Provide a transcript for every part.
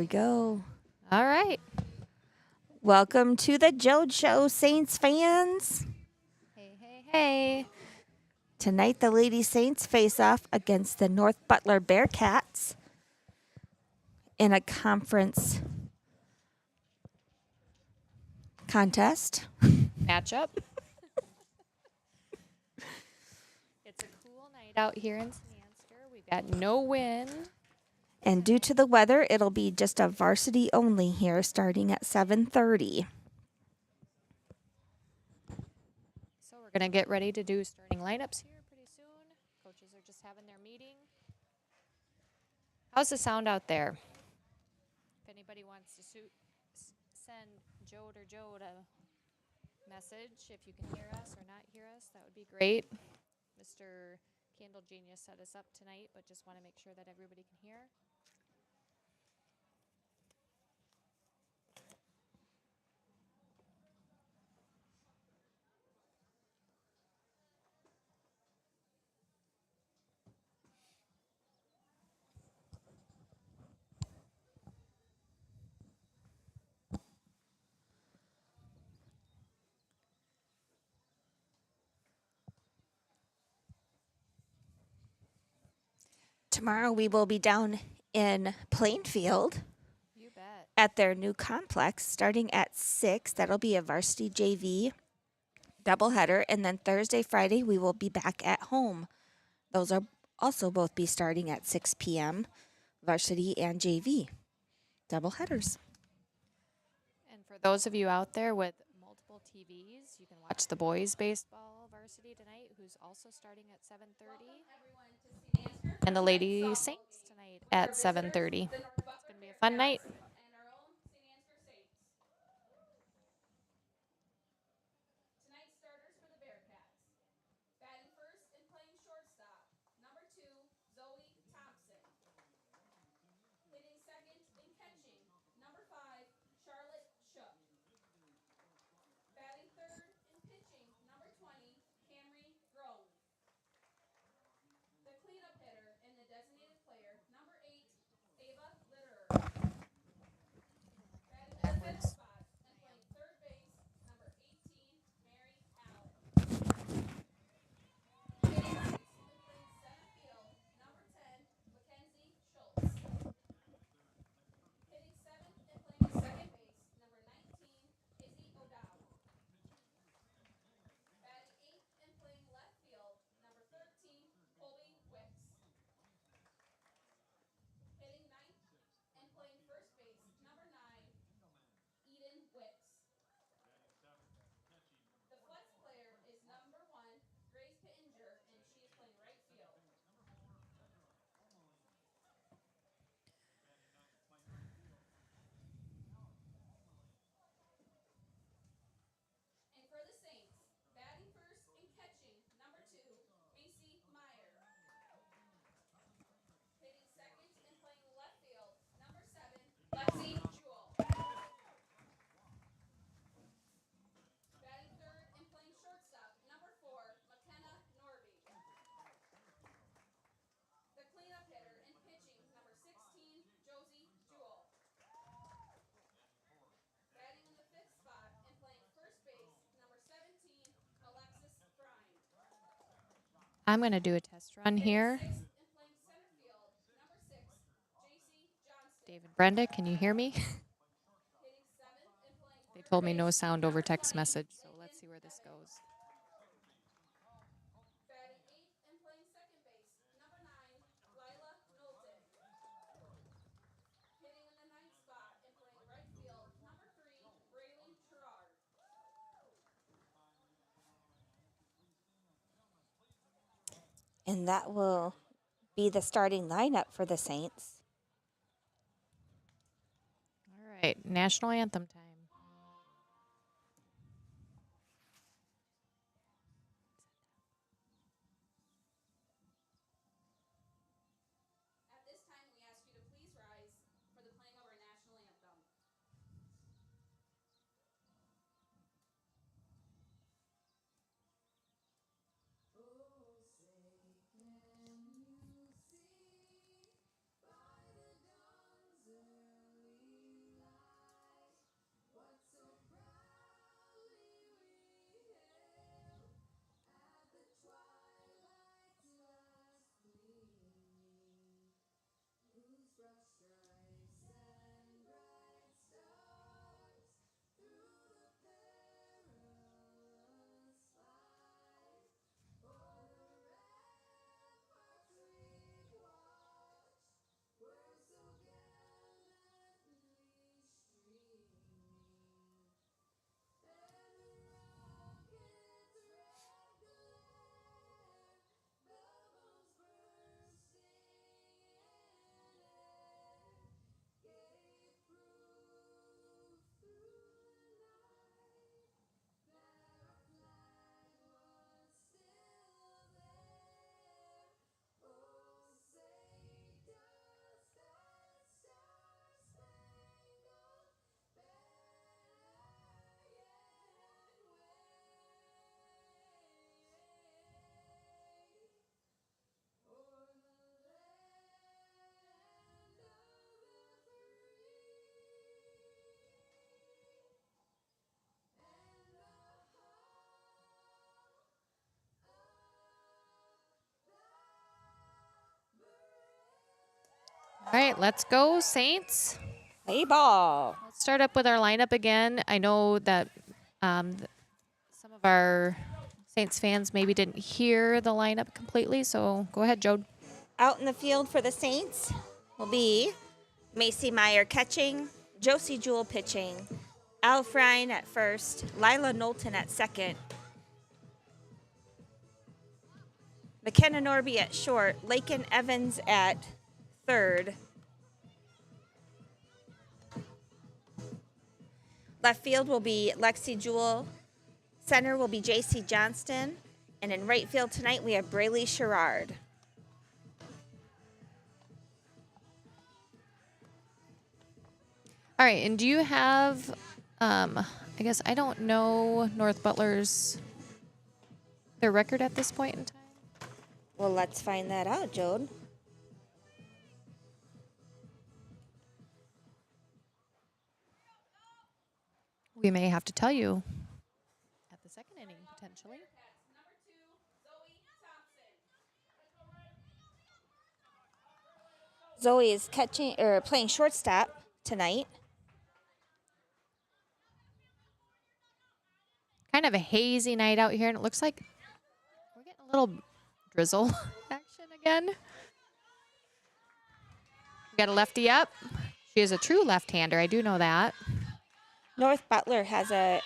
we go. All right. Welcome to the JoJo Saints fans. Hey. Tonight, the Lady Saints face off against the North Butler Bearcats in a conference contest. Matchup. It's a cool night out here in Ansgar. We've got no wind. And due to the weather, it'll be just a varsity only here starting at 7:30. So we're going to get ready to do starting lineups here pretty soon. Coaches are just having their meeting. How's the sound out there? If anybody wants to send Jode or Jode a message, if you can hear us or not hear us, that would be great. Mr. Candle Genius set us up tonight, but just want to make sure that everybody can hear. Tomorrow, we will be down in Plainfield You bet. at their new complex starting at 6. That'll be a varsity JV doubleheader. And then Thursday, Friday, we will be back at home. Those are also both be starting at 6 p.m. Varsity and JV doubleheaders. And for those of you out there with multiple TVs, you can watch the boys baseball varsity tonight, who's also starting at 7:30, and the lady Saints tonight at 7:30. It's gonna be a fun night. I'm gonna do a test run here. David, Brenda, can you hear me? They told me no sound over text message, so let's see where this goes. And that will be the starting lineup for the Saints. All right, national anthem time. All right, let's go, Saints. Play ball. Let's start up with our lineup again. I know that some of our Saints fans maybe didn't hear the lineup completely, so go ahead, Jode. Out in the field for the Saints will be Macy Meyer catching, Josie Jewell pitching, Al Frine at first, Lila Knowlton at second, McKenna Norby at short, Lakin Evans at third. Left field will be Lexi Jewell. Center will be J.C. Johnston. And in right field tonight, we have Braylee Sherrard. All right, and do you have, I guess I don't know North Butler's, their record at this point in time? Well, let's find that out, Jode. We may have to tell you at the second inning, potentially. Zoe is catching or playing shortstop tonight. Kind of a hazy night out here, and it looks like we're getting a little drizzle action again. We got a lefty up. She is a true left-hander. I do know that. North Butler has a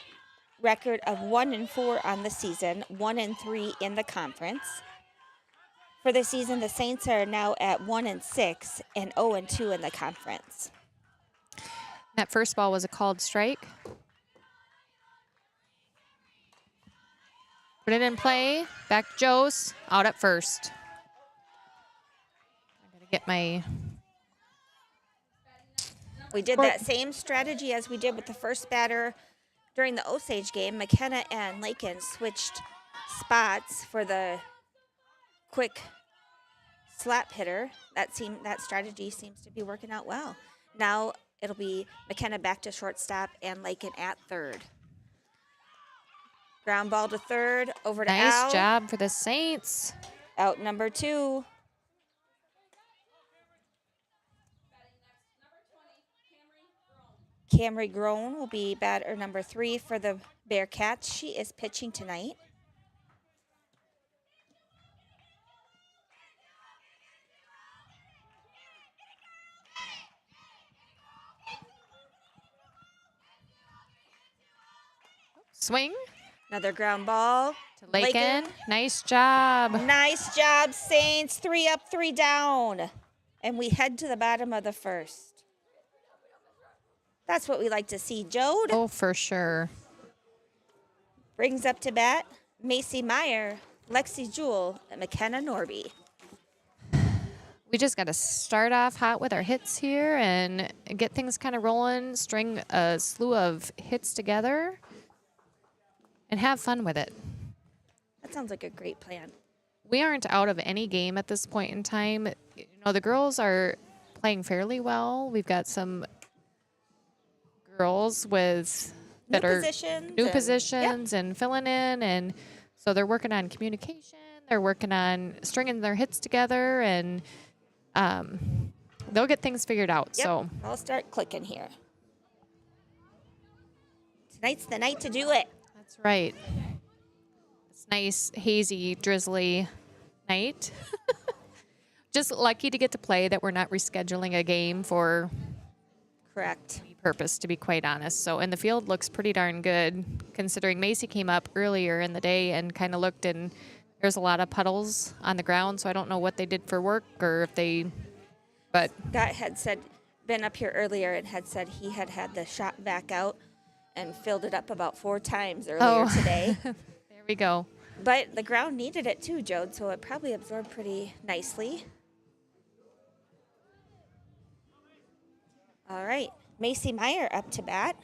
record of 1-4 on the season, 1-3 in the conference. For the season, the Saints are now at 1-6 and 0-2 in the conference. That first ball was a called strike. Put it in play. Back to Joe's. Out at first. I gotta get my. We did that same strategy as we did with the first batter during the Osage game. McKenna and Lakin switched spots for the quick slap hitter. That strategy seems to be working out well. Now it'll be McKenna back to shortstop and Lakin at third. Ground ball to third, over to Al. Nice job for the Saints. Out number 2. Camry Grown will be batter number 3 for the Bearcats. She is pitching tonight. Swing Another ground ball. to Lakin. Nice job. Nice job, Saints. 3 up, 3 down. And we head to the bottom of the first. That's what we like to see, Jode. Oh, for sure. Brings up to bat Macy Meyer, Lexi Jewell, and McKenna Norby. We just got to start off hot with our hits here and get things kind of rolling, string a slew of hits together, and have fun with it. That sounds like a great plan. We aren't out of any game at this point in time. You know, the girls are playing fairly well. We've got some girls with that are new positions and filling in, and so they're working on communication. They're working on stringing their hits together, and they'll get things figured out. Yep. So I'll start clicking here. Tonight's the night to do it. that's right. It's nice, hazy, drizzly night. Just lucky to get to play that we're not rescheduling a game for Correct. any purpose, to be quite honest. So, and the field looks pretty darn good, considering Macy came up earlier in the day and kind of looked, and there's a lot of puddles on the ground. So I don't know what they did for work or if they, but Scott had been up here earlier and had said he had the shot back out and filled it up about 4 times earlier today. there we go. But the ground needed it too, Jode, so it probably absorbed pretty nicely. All right, Macy Meyer up to bat.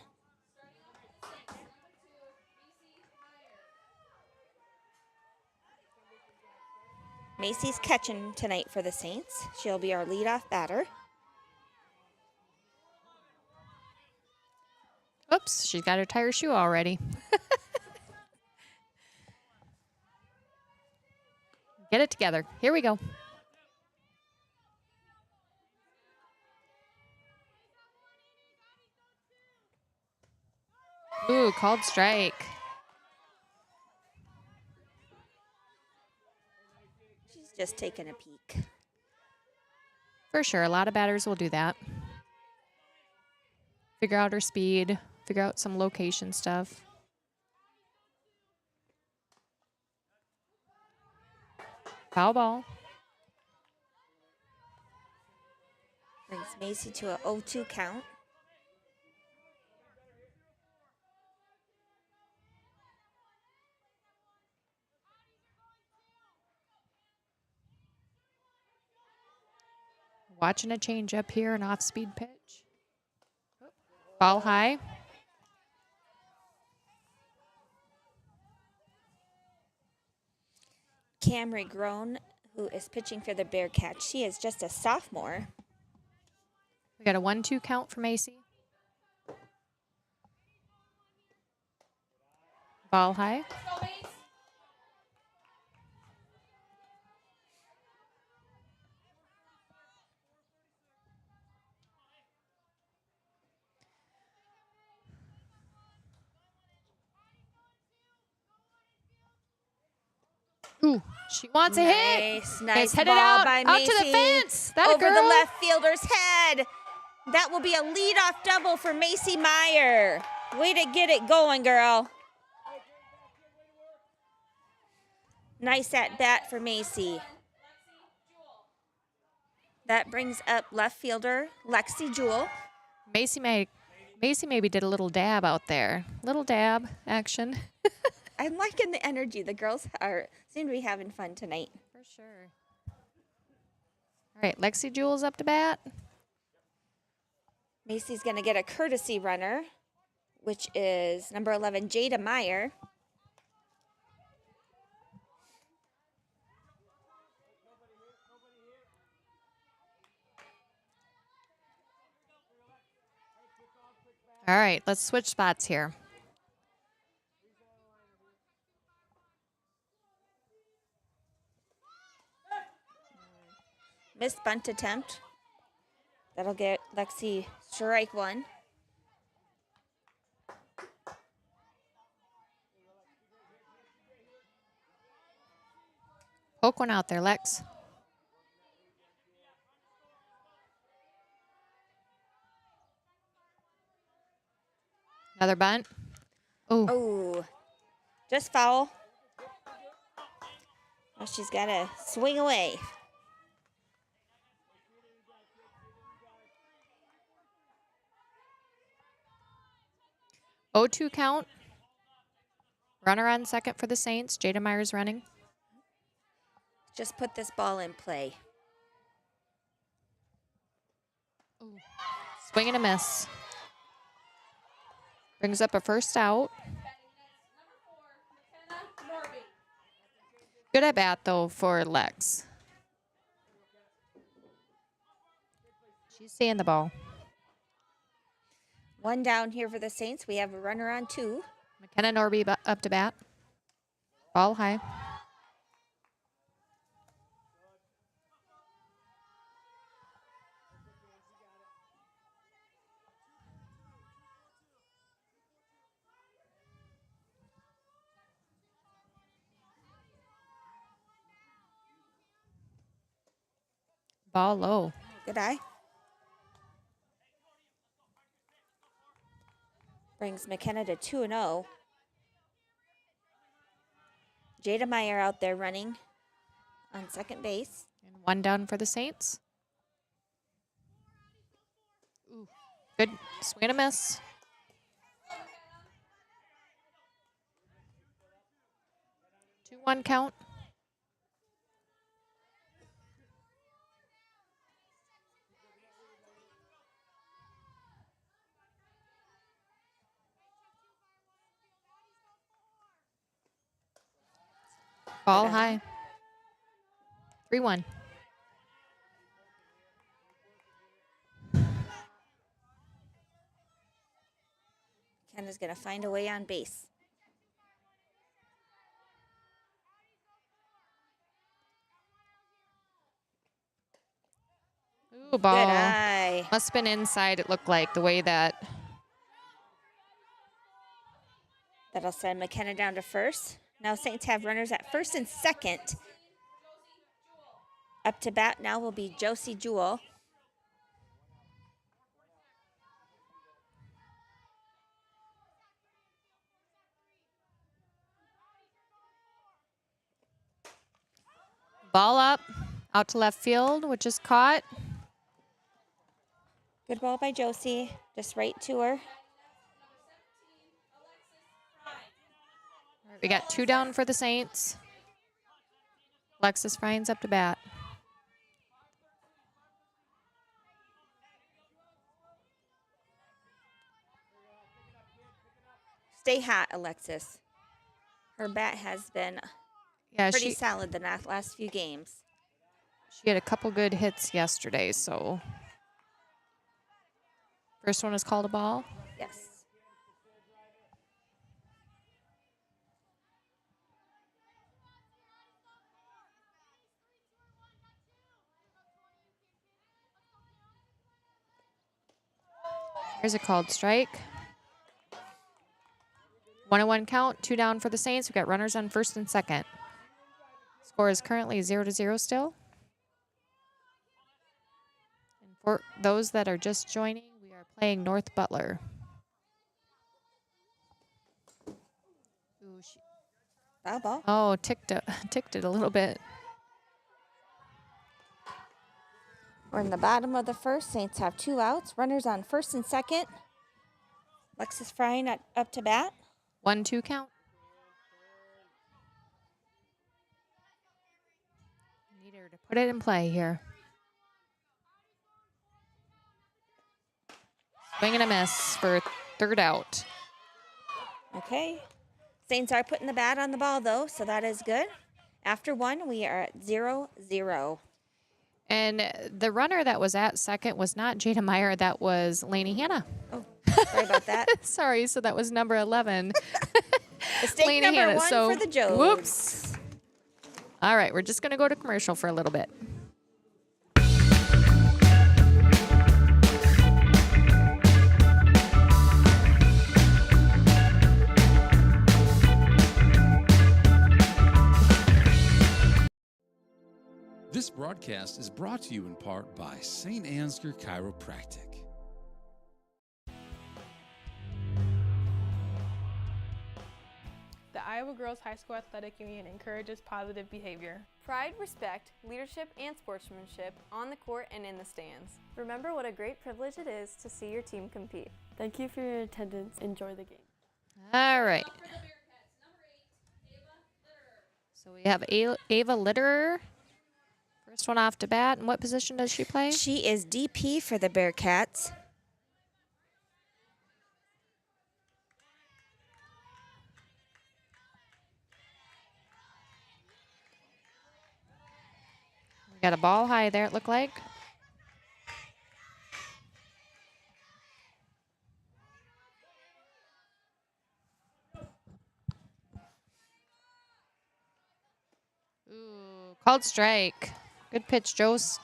Macy's catching tonight for the Saints. She'll be our leadoff batter. Oops, she's got her tire shoe already. Get it together. Here we go. Ooh, called strike. She's just taking a peek. For sure. A lot of batters will do that. Figure out her speed, figure out some location stuff. Foul ball. Brings Macy to a 0-2 count. Watching a change up here, an off-speed pitch. Ball high. Camry Grown, who is pitching for the Bearcats. She is just a sophomore. We got a 1-2 count for Macy. Ball high. Ooh, she wants a hit. Nice Hit it ball out, by out to Macy. the fence. That Over a the girl? left fielder's head. That will be a leadoff double for Macy Meyer. Way to get it going, girl. Nice at bat for Macy. That brings up left fielder Lexi Jewell. Macy maybe did a little dab out there. Little dab action. I'm liking the energy. The girls seem to be having fun tonight. For sure. All right, Lexi Jewell's up to bat. Macy's going to get a courtesy runner, which is number 11, Jada Meyer. All right, let's switch spots here. Missed bunt attempt. That'll get Lexi strike one. Poke one out there, Lex. Another bunt. Oh, Oh, just foul. Now she's got to swing away. oh 2 count. Runner on second for the Saints. Jada Meyer's running. Just put this ball in play. Swing and a miss. Brings up a first out. Good at bat, though, for Lex. She's seeing the ball. One down here for the Saints. We have a runner on two. McKenna Norby up to bat. Ball high. Ball low. Good eye. Brings McKenna to 2-0. Jada Meyer out there running on second base. And one down for the Saints. Ooh. Good swing and a miss. Two one count. Ball high. 3-1. McKenna's going to find a way on base. Ooh, ball. Good eye. Must have been inside, it looked like, the way that. That'll send McKenna down to first. Now Saints have runners at first and second. Up to bat now will be Josie Jewell. Ball up, out to left field, which is caught. Good ball by Josie. Just right to her. We got 2 down for the Saints. Alexis Frines up to bat. Stay hot, Alexis. Her bat has been pretty solid the last few games. She had a couple good hits yesterday, so. First one is called a ball. Yes. Here's a called strike. 1-1 count, 2 down for the Saints. We've got runners on first and second. Score is currently 0-0 still. And for those that are just joining, we are playing North Butler. Ooh, Foul ball. Oh, ticked it a little bit. We're in the bottom of the first. Saints have 2 outs. Runners on first and second. Alexis Frine up to bat. 1-2 count. Need her to put it in play here. Swing and a miss for third out. Okay. Saints are putting the bat on the ball, though, so that is good. After 1, we are at 0-0. And the runner that was at second was not Jada Meyer. That was Lainey Hanna. Oh, sorry about that. Sorry, so that was number 11. Mistake Lainey number Hanna. 1 So, for the Joes. Whoops. All right, we're just going to go to commercial for a little bit. This broadcast is brought to you in part by St. Ansgar Chiropractic. The Iowa Girls High School Athletic Union encourages positive behavior. Pride, respect, leadership, and sportsmanship on the court and in the stands. Remember what a great privilege it is to see your team compete. Thank you for your attendance. Enjoy the game. All right. So we have Ava Litterer. First one off to bat. And what position does she play? She is DP for the Bearcats. We got a ball high there, it looked like. Ooh, called strike. Good pitch, Jose.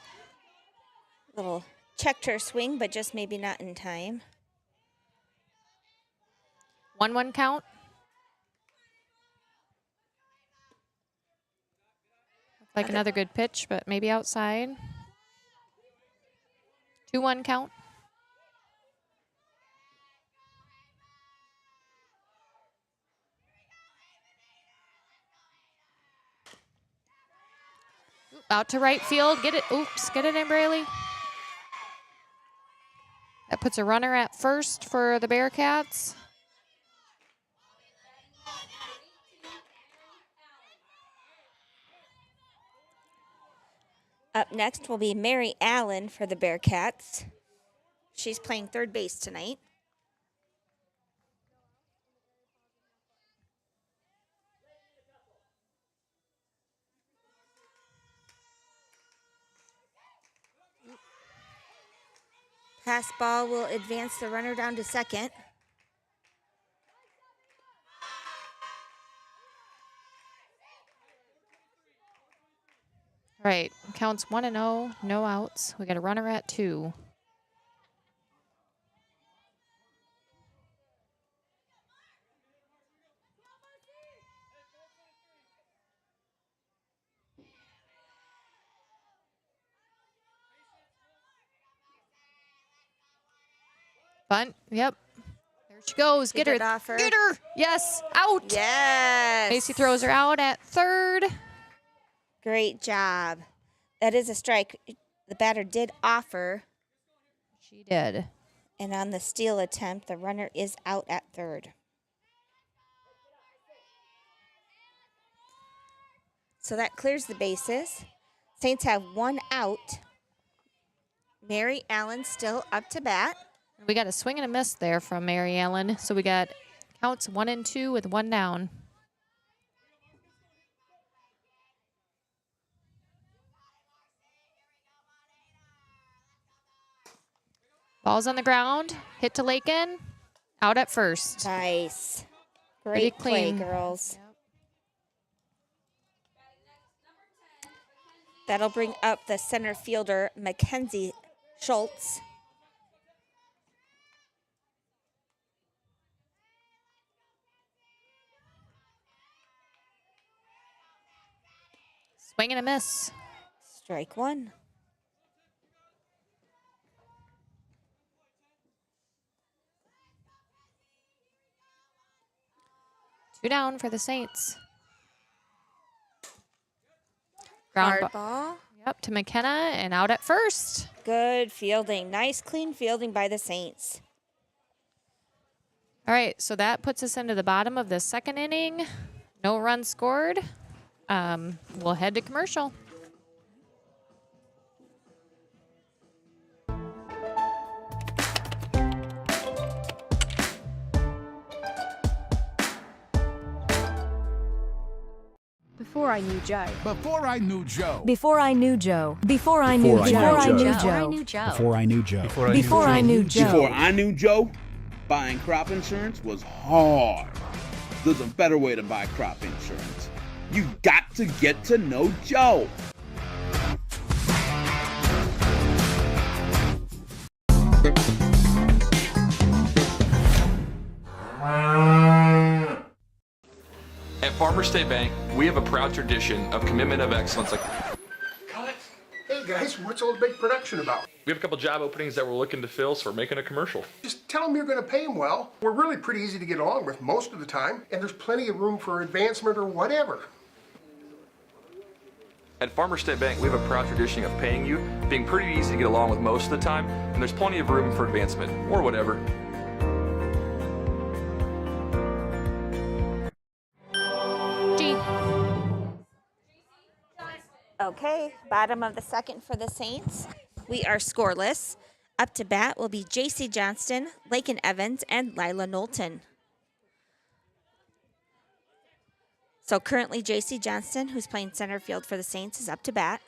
Little checked her swing, but just maybe not in time. 1-1 count. Like another good pitch, but maybe outside. 2-1 count. Out to right field. Get it. Oops. Get it in, Braley. That puts a runner at first for the Bearcats. Up next will be Mary Allen for the Bearcats. She's playing third base tonight. Pass ball will advance the runner down to second. All right, counts 1-0, no outs. We got a runner at 2. Bunt. Yep. There she goes. Get her. Good offer. Get her. Yes. Out. Yes. Macy throws her out at third. Great job. That is a strike. The batter did offer, She did. and on the steal attempt, the runner is out at third. So that clears the bases. Saints have one out. Mary Allen still up to bat. We got a swing and a miss there from Mary Ellen. So we got counts 1 and 2 with 1 down. Ball's on the ground. Hit to Lakin. Out at first. Nice. Pretty Great play, clean. girls. That'll bring up the center fielder, Mackenzie Schultz. Swing and a miss. Strike one. Two down for the Saints. Ground Hard ball. ball. Yep, to McKenna and out at first. Good fielding. Nice, clean fielding by the Saints. All right, so that puts us into the bottom of the second inning. No runs scored. We'll head to commercial. Before I knew Joe. Before I knew Joe. Before I knew Joe. Before I knew Joe. Before I knew Joe. Before I knew Joe. Before I knew Joe. Before I knew Joe, buying crop insurance was hard. There's a better way to buy crop insurance. You got to get to know Joe. At Farmer State Bank, we have a proud tradition of commitment of excellence. Cut. Hey guys, what's all the big production about? We have a couple job openings that we're looking to fill, so we're making a commercial. Just tell them you're going to pay them well. We're really pretty easy to get along with most of the time, and there's plenty of room for advancement or whatever. At Farmer State Bank, we have a proud tradition of paying you, being pretty easy to get along with most of the time, and there's plenty of room for advancement, or whatever. G. Okay, bottom of the second for the Saints. We are scoreless. Up to bat will be J.C. Johnston, Lakin Evans, and Lila Knowlton. So currently J.C. Johnston, who's playing center field for the Saints, is up to bat.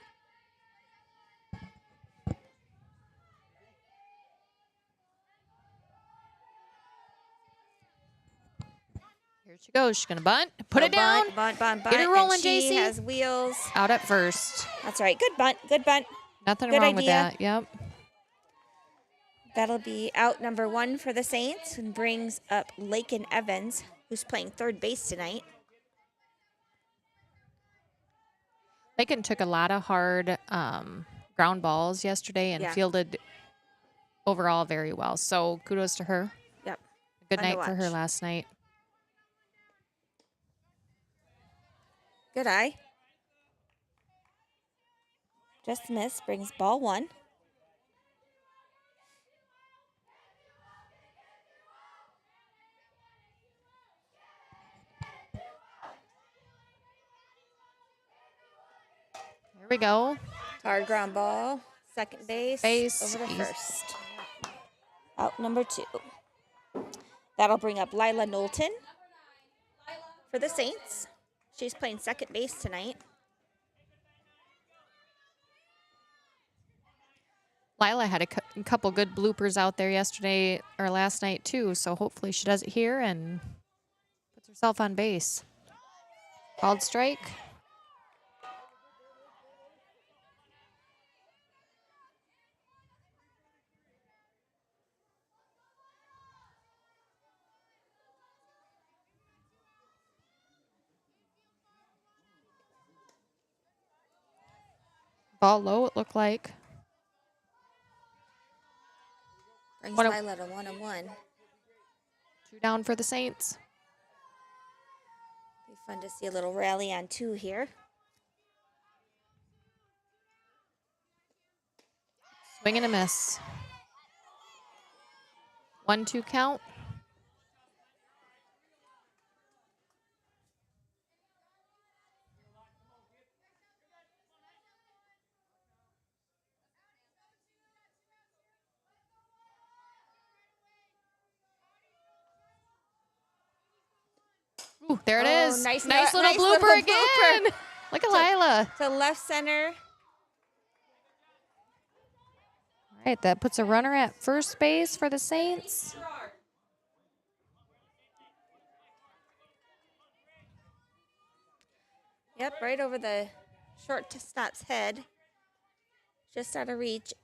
Here she goes. She's going to bunt. Put So it down. Bunt. Get her and rolling, she JC. has wheels. Out at first. That's all right. Good bunt. Good bunt. Nothing Good wrong with idea. that. Yep. That'll be out number one for the Saints and brings up Lakin Evans, who's playing third base tonight. Lakin took a lot of hard ground balls yesterday and Yeah. fielded overall very well. So kudos to her. Yep. Good Fun to night for her watch. last night. Good eye. Just miss, brings ball one. Here we go. Hard ground ball. Second base. Base. Over the Easy. first. Out number two. That'll bring up Lila Knowlton for the Saints. She's playing second base tonight. Lila had a couple good bloopers out there yesterday or last night too, so hopefully she does it here and puts herself on base. Called strike. Ball low, it looked like. Brings One- Lila to 1-1. 2 down for the Saints. Be fun to see a little rally on 2 here. Swing and a miss. 1-2 count. Ooh, there it Oh, is. nice Nice no- little nice blooper little again. blooper. Look at Lila. To left center. All right, that puts a runner at first base for the Saints. Yep, right over the shortstop's head. Just out of reach.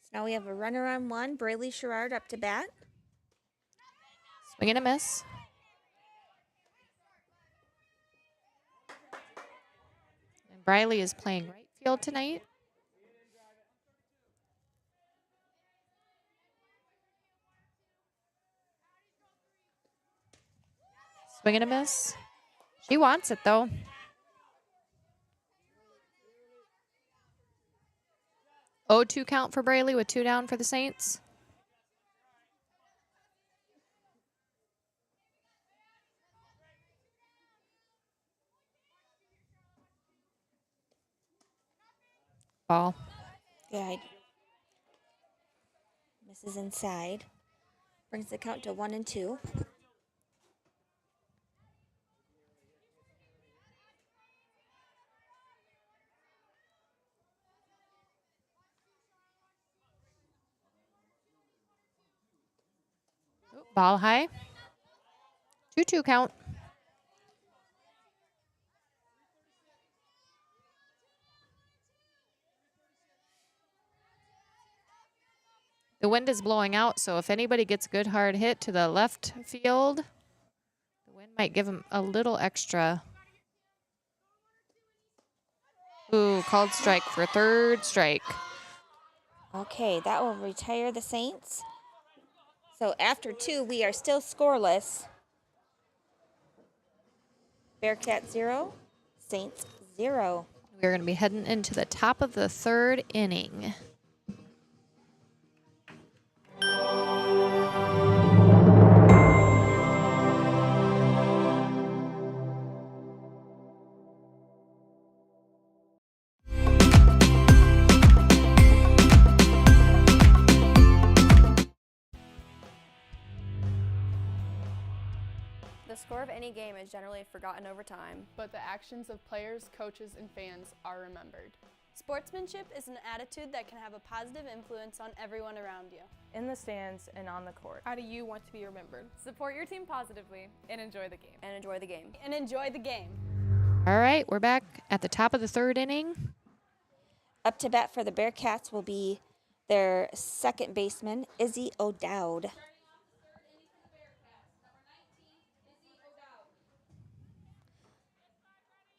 So now we have a runner on 1. Braley Sherrard up to bat. Swing and a miss. And Briley is playing right field tonight. Swing and a miss. She wants it, though. 0-2 count for Braley with 2 down for the Saints. Ball. Good. Misses inside. Brings the count to 1-2. Ball high. 2-2 count. The wind is blowing out, so if anybody gets a good hard hit to the left field, the wind might give them a little extra. Ooh, called strike for third strike. Okay, that will retire the Saints. So after 2, we are still scoreless. Bearcat 0, Saints 0. We're going to be heading into the top of the 3rd inning. The score of any game is generally forgotten over time. But the actions of players, coaches, and fans are remembered. Sportsmanship is an attitude that can have a positive influence on everyone around you. In the stands and on the court. How do you want to be remembered? Support your team positively and enjoy the game. And enjoy the game. All right, we're back at the top of the 3rd inning. Up to bat for the Bearcats will be their second baseman, Izzy O'Dowd.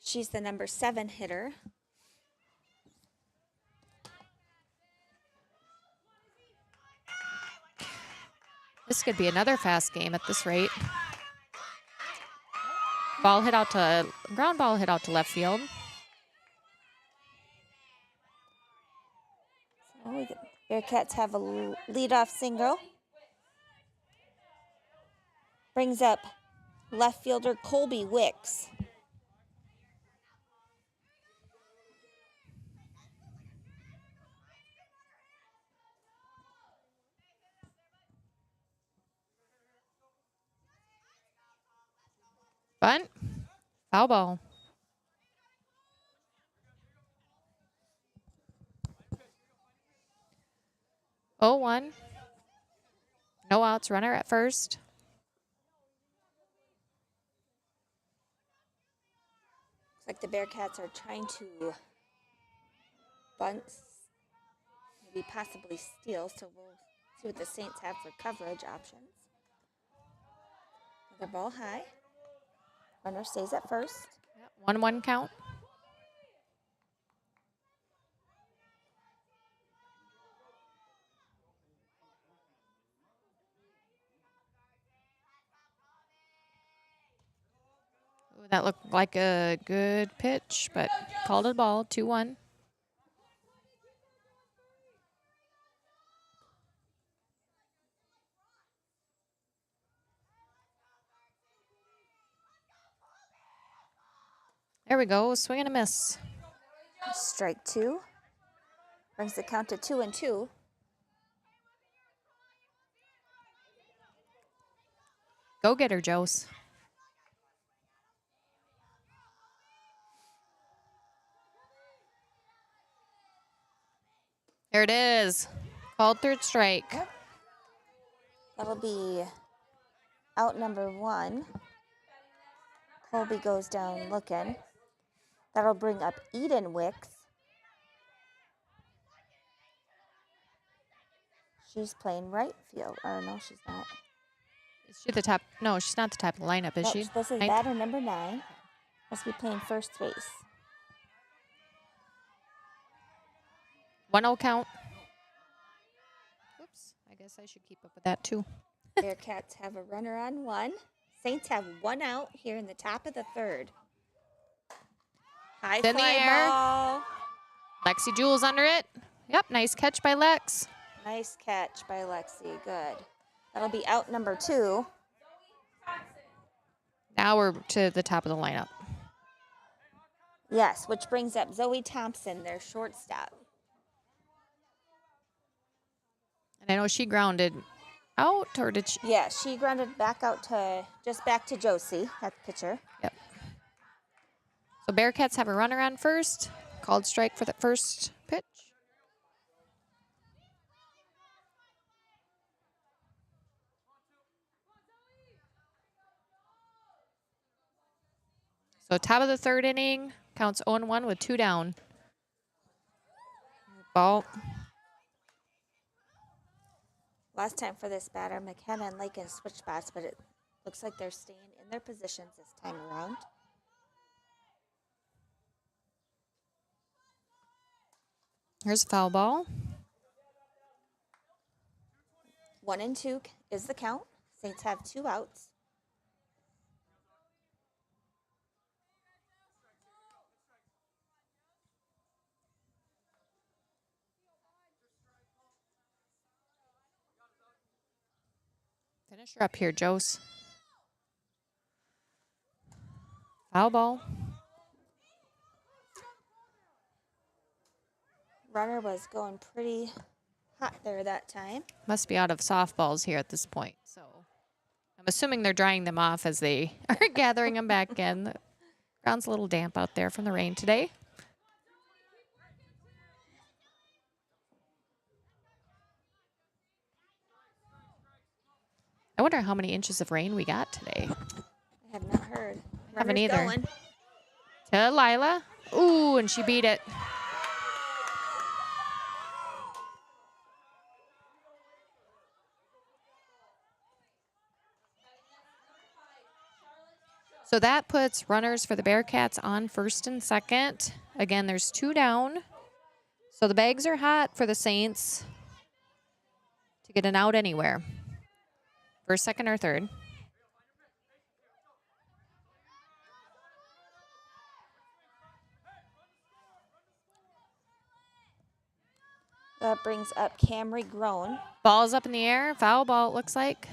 She's the number 7 hitter. This could be another fast game at this rate. Ground ball hit out to left field. So the Bearcats have a leadoff single. Brings up left fielder Colby Wicks. Bunt. Foul ball. Oh, 1. No outs, runner at first. Looks like the Bearcats are trying to bunt, maybe possibly steal, so we'll see what the Saints have for coverage options. Another ball high. Runner stays at first. 1-1 count. That looked like a good pitch, but called it ball, 2-1. There we go, swing and a miss. Strike 2. Brings the count to 2-2. Go get her, Jose. There it is. Called third strike. Yep. That'll be out number 1. Colby goes down looking. That'll bring up Eden Wicks. She's playing right field. Or no, she's not. Is she the top? No, she's not the top of the lineup, is Nope, she? this is Ninth? batter number 9. Must be playing first base. 1-0 count. Oops, I guess I should keep up with that too. Bearcats have a runner on 1. Saints have 1 out here in the top of the 3rd. High It's in the fly air. ball. Lexi Jules under it. Yep, nice catch by Lex. Nice catch by Lexi. Good. That'll be out number 2. Now we're to the top of the lineup. Yes, which brings up Zoe Thompson, their shortstop. And I know she grounded out, or did she? Yeah, she grounded back out to just back to Josie, that pitcher. Yep. So Bearcats have a runner on first. Called strike for the first pitch. So top of the 3rd inning, counts 0-1 with 2 down. Ball. Last time for this batter, McKenna and Lakin switched spots, but it looks like they're staying in their positions this time around. Here's a foul ball. 1-2 is the count. Saints have 2 outs. Finish her up here, Jose. Foul ball. Runner was going pretty hot there that time. Must be out of softballs here at this point. So I'm assuming they're drying them off as they are gathering them back in. The ground's a little damp out there from the rain today. I wonder how many inches of rain we got today. I have not heard. I haven't Runner's either. going. To Lila. Ooh, and she beat it. So that puts runners for the Bearcats on first and second. Again, there's 2 down. So the bags are hot for the Saints to get an out anywhere. First, second, or third. That brings up Camry Grown. Ball's up in the air. Foul ball, it looks like.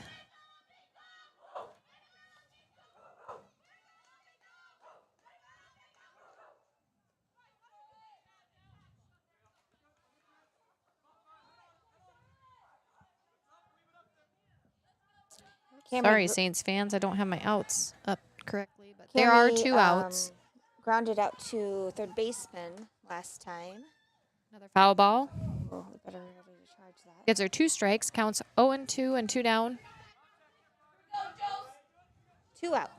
Sorry, Saints fans. I don't have my outs up correctly, but there are 2 outs. Grounded out to third baseman last time. Another foul ball. Oh, we better be ready to charge that. Gives her 2 strikes. Counts 0-2 and 2 down. 2 outs.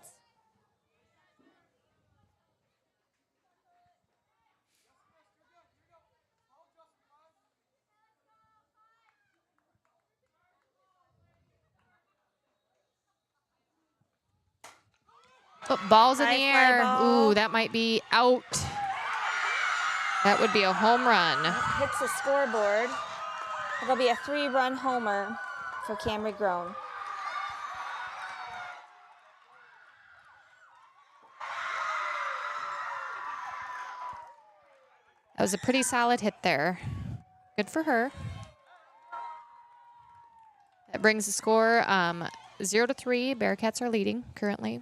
Oh, ball's in High the fly air. ball. Ooh, that might be out. That would be a home run. Hits the scoreboard. It'll be a 3-run homer for Camry Grown. was a pretty solid hit there. Good for her. That brings the score 0-3. Bearcats are leading currently.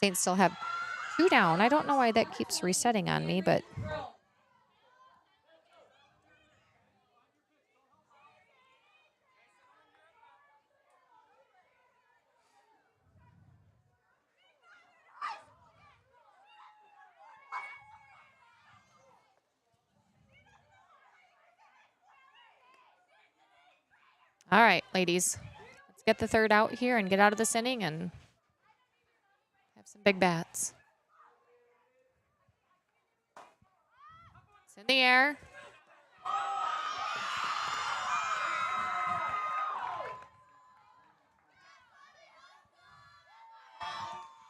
Saints still have 2 down. I don't know why that keeps resetting on me, but all right, ladies. Let's get the third out here and get out of this inning and have some big bats. It's in the air.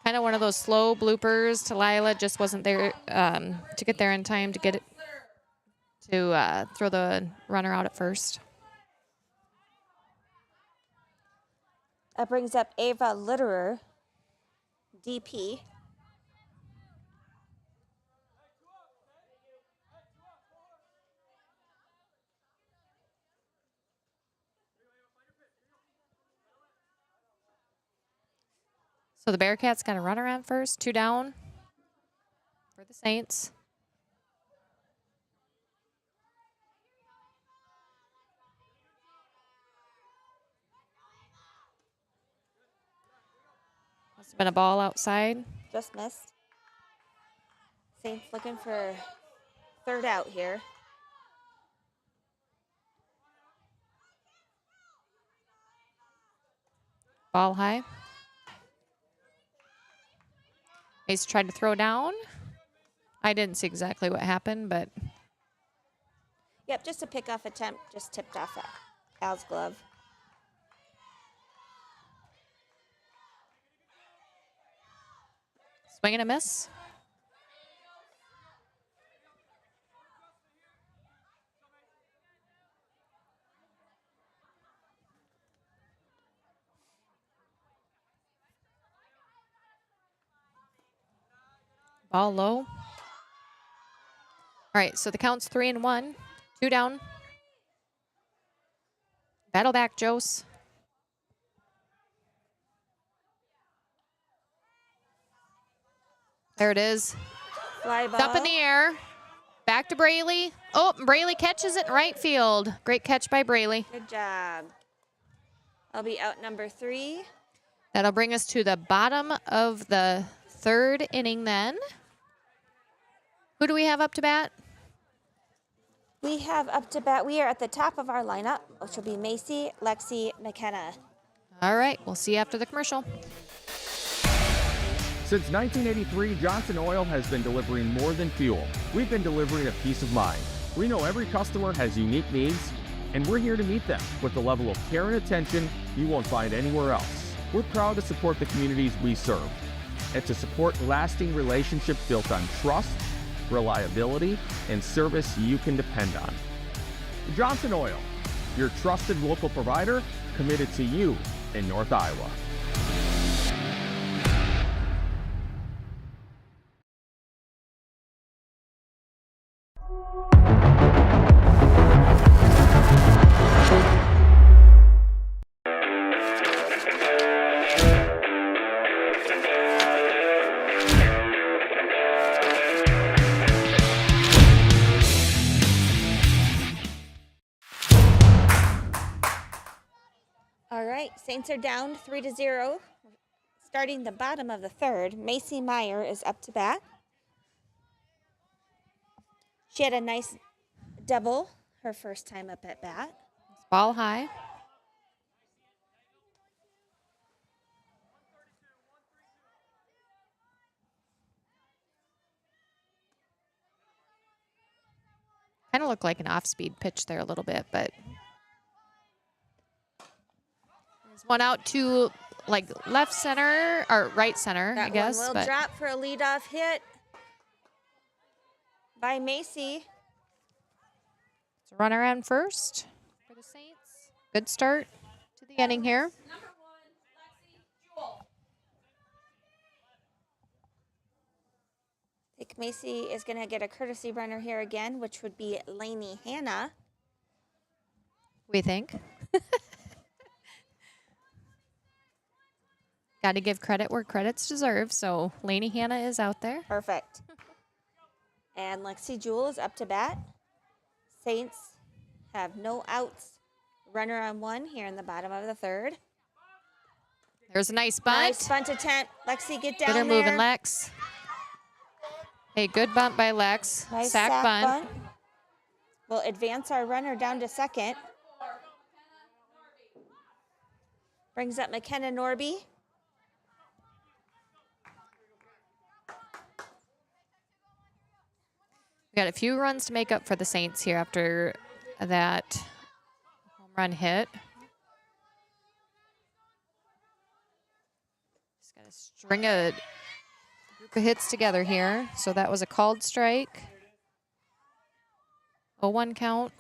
Kind of one of those slow bloopers. Talila just wasn't there to get there in time to get it to throw the runner out at first. That brings up Ava Litterer, DP. So the Bearcats got a runner on first, 2 down for the Saints. Must have been a ball outside. Just missed. Saints looking for third out here. Ball high. Ace tried to throw down. I didn't see exactly what happened, but Yep, just a pickoff attempt, just tipped off Al's glove. swing and a miss. Ball low. All right, so the count's 3-1. 2 down. Battle back, Jose. There it is. Fly ball. It's up in the air. Back to Braley. Oh, Braley catches it in right field. Great catch by Braley. Good job. I'll be out number 3. That'll bring us to the bottom of the 3rd inning then. Who do we have up to bat? We have up to bat. We are at the top of our lineup, which will be Macy, Lexi, McKenna. All right, we'll see you after the commercial. Since 1983, Johnson Oil has been delivering more than fuel. We've been delivering a peace of mind. We know every customer has unique needs, and we're here to meet them with the level of care and attention you won't find anywhere else. We're proud to support the communities we serve and to support lasting relationships built on trust, reliability, and service you can depend on. Johnson Oil, your trusted local provider committed to you in North Iowa. All right, Saints are down 3-0. Starting the bottom of the 3rd, Macy Meyer is up to bat. She had a nice double her first time up at bat. Ball high. Kind of looked like an off-speed pitch there a little bit, but there's one out to like left center or right center, That I guess. one will but drop for a leadoff hit by Macy. it's a runner on first for the Saints. Good start to the inning here. think Macy is going to get a courtesy runner here again, which would be Lainey Hanna. We think. Got to give credit where credit's deserved. So Lainey Hanna is out there. Perfect. And Lexi Jewell is up to bat. Saints have no outs. Runner on one here in the bottom of the third. There's a nice bunt. Nice bunt attempt. Lexi, get down Get her there. moving, Lex. Hey, good bunt by Lex. Nice sack bunt. We'll advance our runner down to second. Brings up McKenna Norby. We got a few runs to make up for the Saints here after that home run hit. Just got to string a group of hits together here. So that was a called strike. 0-1 count.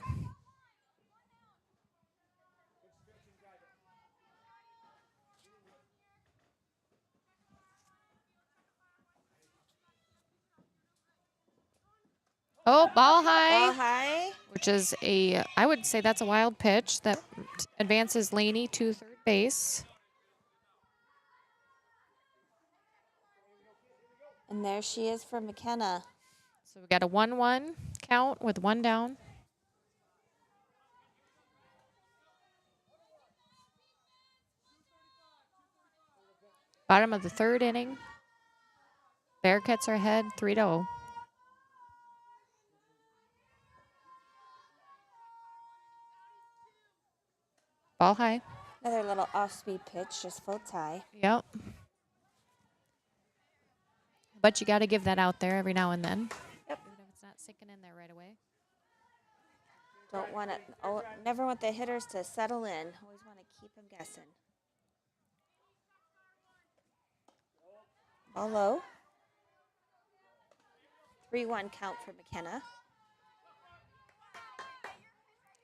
Oh, ball high. Ball high. Which is I would say that's a wild pitch that advances Laney to third base. And there she is for McKenna. So we got a 1-1 count with one down. Bottom of the third inning. Bearcats are ahead 3-0. Ball high. Another little off-speed pitch, just floats high. Yep. But you got to give that out there every now and then. Yep. Even if it's not sinking in there right away. Don't want to. Oh, never want the hitters to settle in. Always want to keep them guessing. Ball low. 3-1 count for McKenna.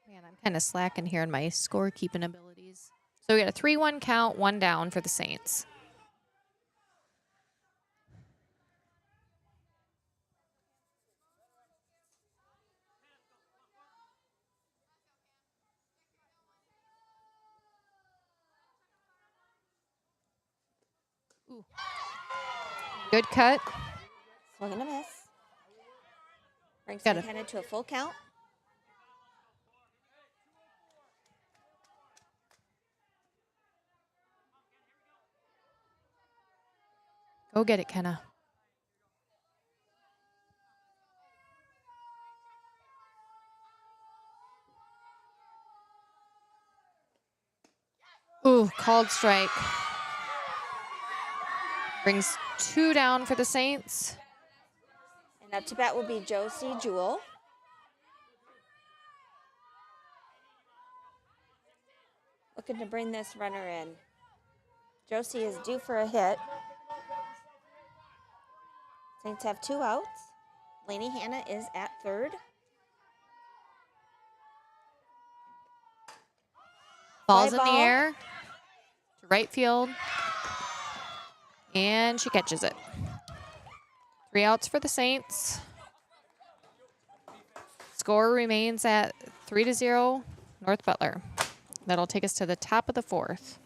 Man, I'm kind of slacking here in my scorekeeping abilities. So we got a 3-1 count, one down for the Saints. Ooh. Good cut. Swing and a miss. Brings Got it. McKenna to a full count. Go get it, Kenna. Ooh, called strike. Brings two down for the Saints. And up to bat will be Josie Jewell. Looking to bring this runner in. Josie is due for a hit. Saints have two outs. Lainey Hanna is at third. Ball's in Fly the ball. air to right field. And she catches it. 3 outs for the Saints. Score remains at 3-0 North Butler. That'll take us to the top of the fourth.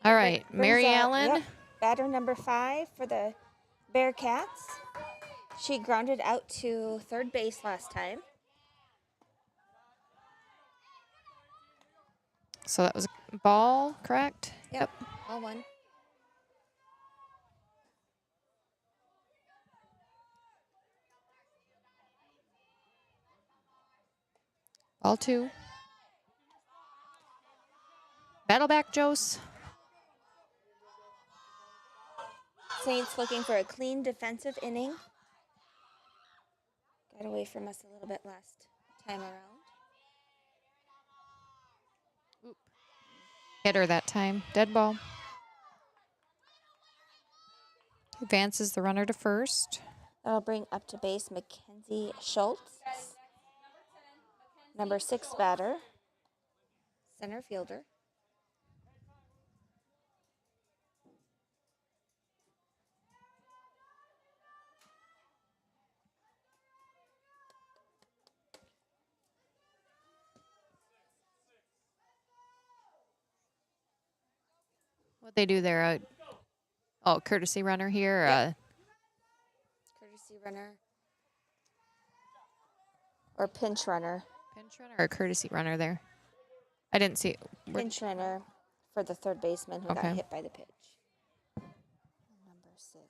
All right, Brings Mary up, Allen. yep, batter number 5 for the Bearcats. She grounded out to third base last time. So that was a ball, correct? Yep. All one. Ball 2. Battle back, Jose. Saints looking for a clean defensive inning. Got away from us a little bit last time around. Hit her that time. Dead ball. Advances the runner to first. That'll bring up to base Mackenzie Schultz. Number 6 batter. Center fielder. What they do there? Courtesy runner here. Yep. Courtesy runner. Or pinch runner. Pinch runner or courtesy runner there? I didn't see it. Pinch runner for the third baseman who got hit by the pitch. Number 6.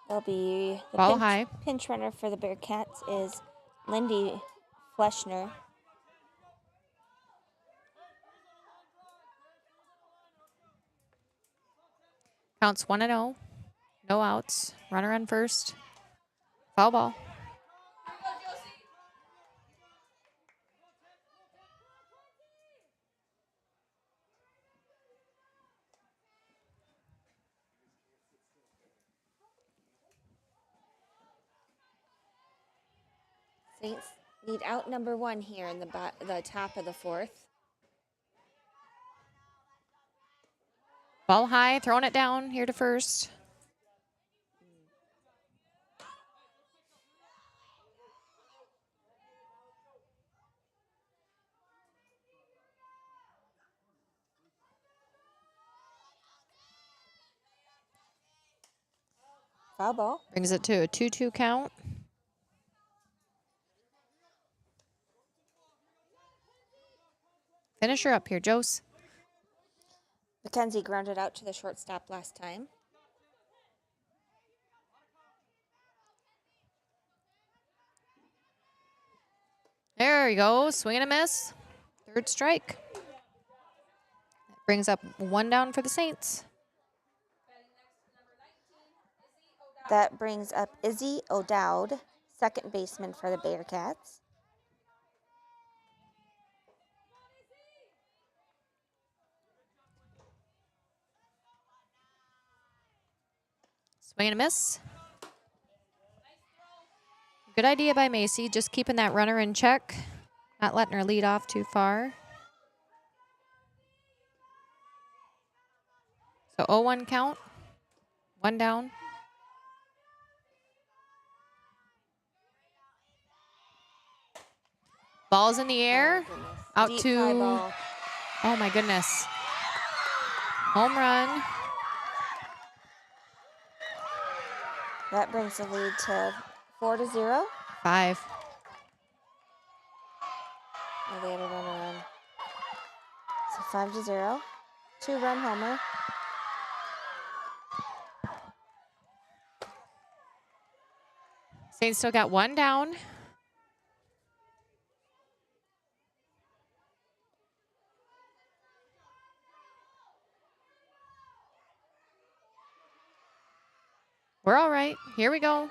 There'll be the ball high. Pinch runner for the Bearcats is Lindy Fleschner. Counts 1-0. No outs. Runner on first. Foul ball. Saints need out number 1 here in the top of the 4th. Ball high, throwing it down here to first. Foul ball. Brings it to a 2-2 count. Finish her up here, Jose. Mackenzie grounded out to the shortstop last time. There you go. Swing and a miss. Third strike. That brings up 1 down for the Saints. That brings up Izzy O'Dowd, second baseman for the Bearcats. Swing and a miss. Good idea by Macy, just keeping that runner in check, not letting her lead off too far. So 0-1 count, 1 down. Ball's in the air, out Deep to, fly ball. oh my goodness. Home run. That brings the lead to 4-0. 5. Oh, they had a runner on. So 5-0. 2-run homer. Saints still got 1 down. We're all right. Here we go.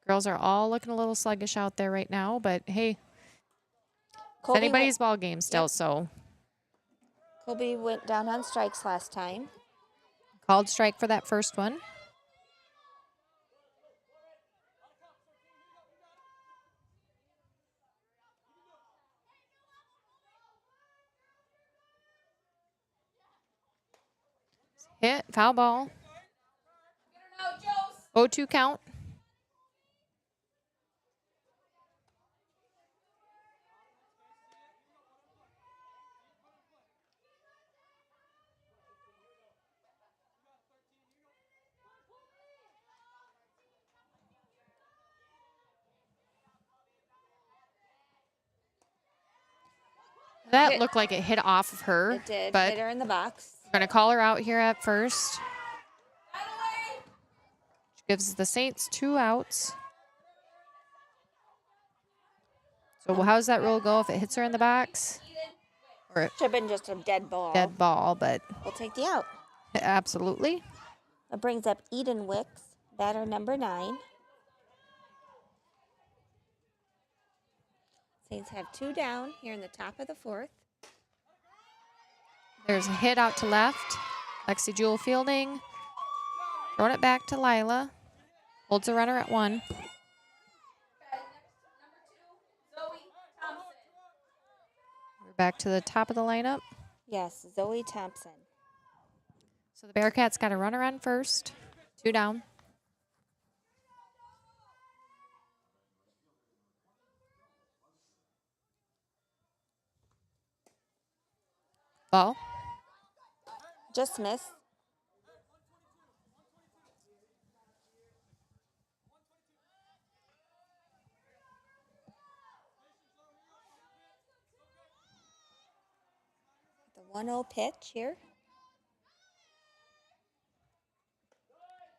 Girls are all looking a little sluggish out there right now, but hey, it's anybody's ball game still, so. Colby went down on strikes last time. Called strike for that first one. Hit, foul ball. 0-2 count. That looked like it hit off of her. It did. But hit her in the box. we're going to call her out here at first. Which gives the Saints 2 outs. So how's that rule go if it hits her in the box? Or it Should have been just a dead ball. dead ball, but We'll take the out. absolutely. That brings up Eden Wicks, batter number 9. Saints have 2 down here in the top of the 4th. There's a hit out to left. Lexi Jewell fielding. Throwing it back to Lila. Holds a runner at 1. We're back to the top of the lineup. Yes, Zoe Thompson. So the Bearcats got a runner on first. 2 down. Ball. Just missed. The 1-0 pitch here.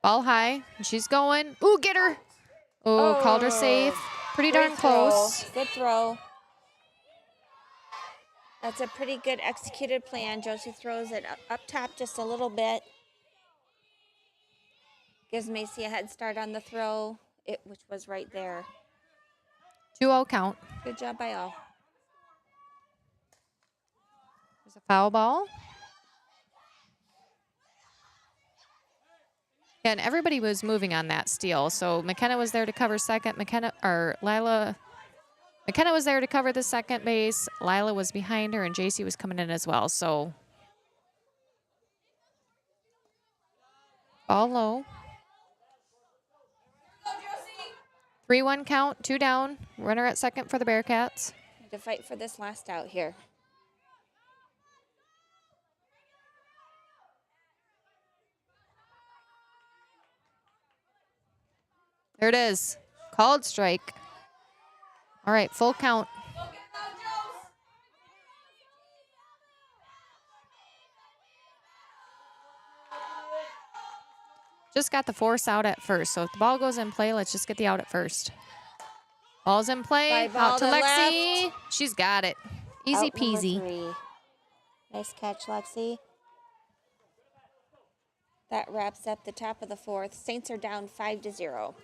Ball high. And she's going. Ooh, get her. Ooh, called her safe. Pretty darn close. Good throw. That's a pretty good executed plan. Josie throws it up top just a little bit. Gives Macy a head start on the throw, which was right there. 2-0 count. Good job by all. There's a foul ball. Yeah, and everybody was moving on that steal. So McKenna was there to cover second. McKenna was there to cover the second base. Lila was behind her, and JC was coming in as well. So ball low. 3-1 count, 2 down. Runner at second for the Bearcats. Need to fight for this last out here. There it is. Called strike. All right, full count. Just got the force out at first. So if the ball goes in play, let's just get the out at first. Ball's in play. Ball Out to to Lexi. left. She's got it. Easy Out number peasy. 3. Nice catch, Lexi. That wraps up the top of the 4th. Saints are down 5-0.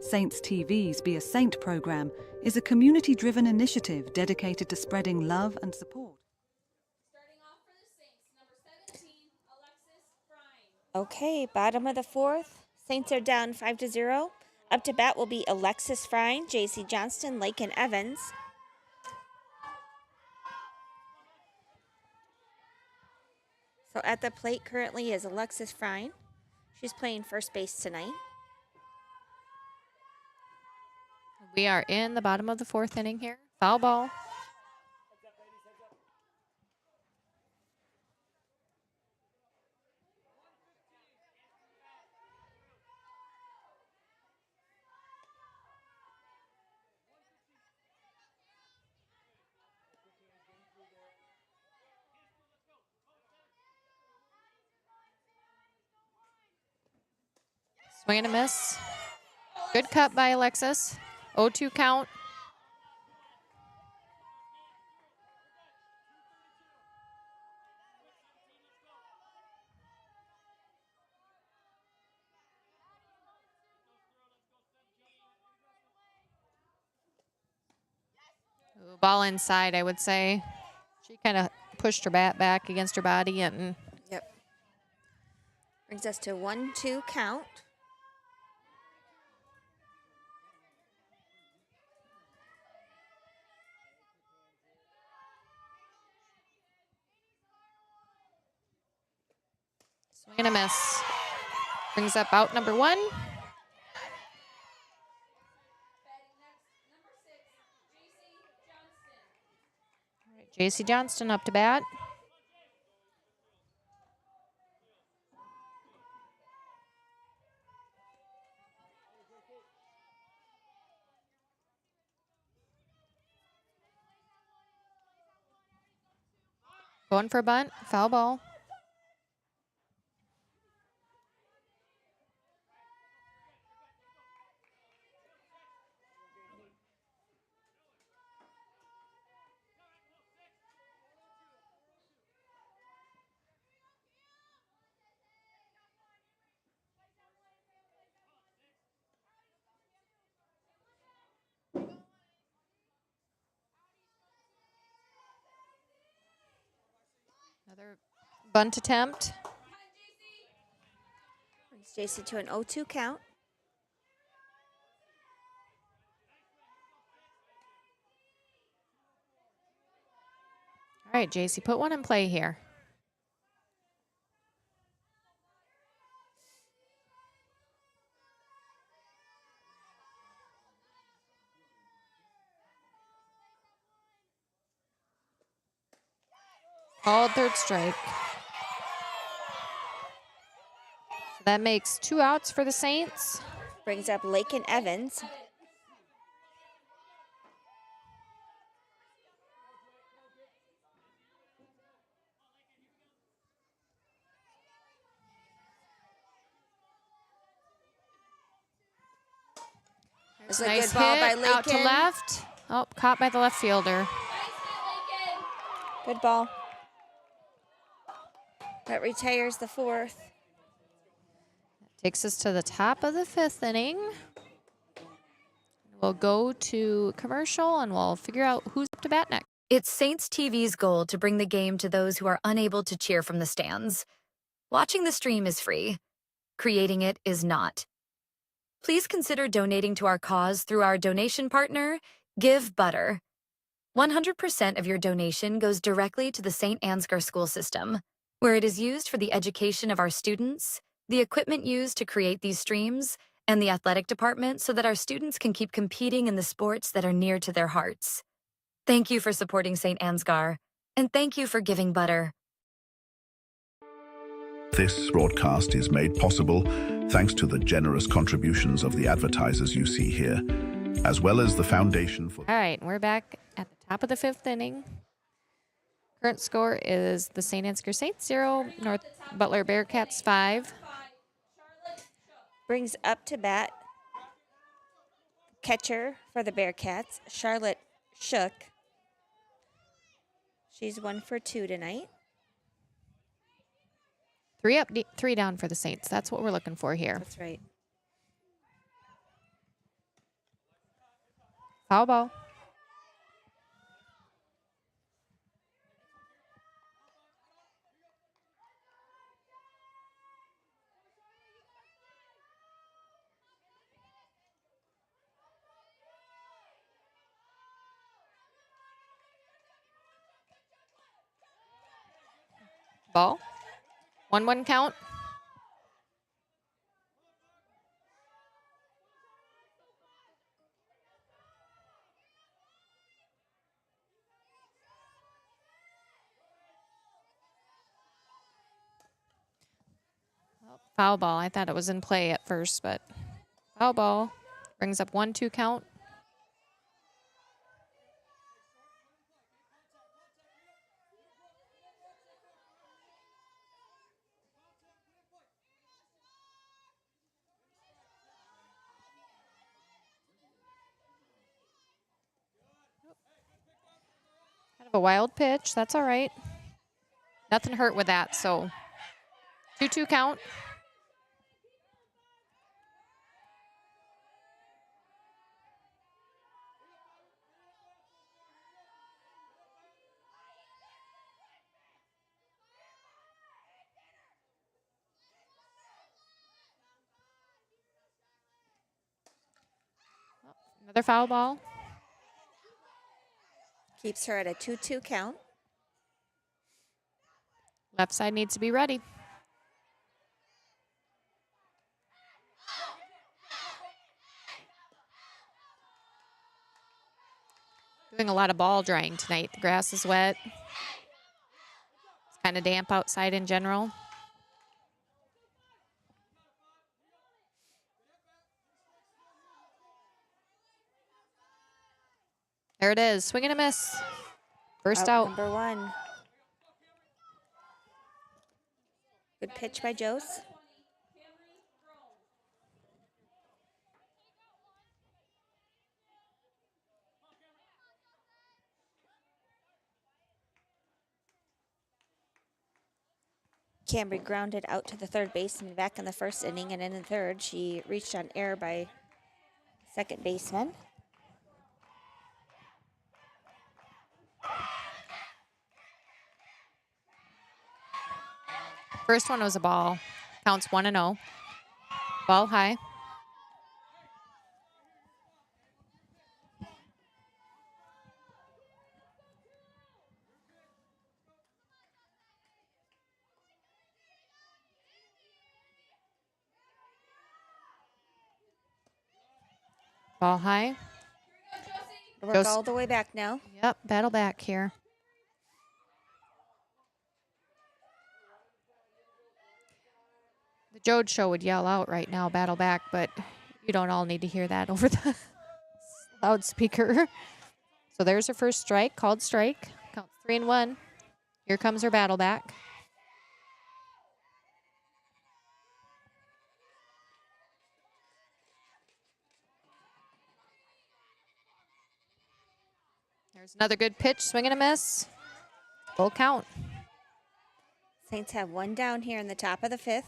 Saints TV's Be a Saint program is a community-driven initiative dedicated to spreading love and support. Okay, bottom of the 4th. Saints are down 5-0. Up to bat will be Alexis Frine, JC Johnston, Lake, and Evans. So at the plate currently is Alexis Frine. She's playing first base tonight. We are in the bottom of the 4th inning here. Foul ball. Swing and a miss. Good cut by Alexis. 0-2 count. Ooh, ball inside, I would say. She kind of pushed her bat back against her body and Yep. Brings us to 1-2 count. swing and a miss. Brings up out number 1. JC Johnston up to bat. Going for a bunt, foul ball. Another bunt attempt. Brings JC to an 0-2 count. All right, JC, put one in play here. Called third strike. So that makes 2 outs for the Saints. Brings up Lake and Evans. There's a nice good ball by hit out to Lakin. left. Oh, caught by the left fielder. Good ball. That retires the 4th. Takes us to the top of the 5th inning. We'll go to commercial and we'll figure out who's up to bat next. It's Saints TV's goal to bring the game to those who are unable to cheer from the stands. Watching the stream is free. Creating it is not. Please consider donating to our cause through our donation partner, Give Butter. 100% of your donation goes directly to the St. Ansgar school system, where it is used for the education of our students, the equipment used to create these streams, and the athletic department so that our students can keep competing in the sports that are near to their hearts. Thank you for supporting St. Ansgar, and thank you for giving Butter. This broadcast is made possible thanks to the generous contributions of the advertisers you see here, as well as the Foundation for... All right, we're back at the top of the 5th inning. Current score is the St. Ansgar Saints 0, North Butler Bearcats 5. Brings up to bat catcher for the Bearcats, Charlotte Shook. She's 1 for 2 tonight. 3 up, 3 down for the Saints. That's what we're looking for here. That's right. Foul ball. Ball. 1-1 count. Foul ball. I thought it was in play at first, but foul ball. Brings up 1-2 count. A wild pitch. That's all right. Nothing hurt with that. So 2-2 count. Another foul ball. Keeps her at a 2-2 count. Left side needs to be ready. Doing a lot of ball drying tonight. The grass is wet. It's kind of damp outside in general. There it is. Swing and a miss. First out. Number 1. Good pitch by Jose. Cambry grounded out to the third baseman back in the first inning, and in the third, she reached on error by second baseman. First one was a ball. Counts 1-0. Ball high. Ball high. Work all the way back now. Yep, battle back here. The Jode show would yell out right now, battle back, but you don't all need to hear that over the loudspeaker. So there's her first strike, called strike. Counts 3-1. Here comes her battle back. There's another good pitch, swing and a miss. Full count. Saints have one down here in the top of the 5th.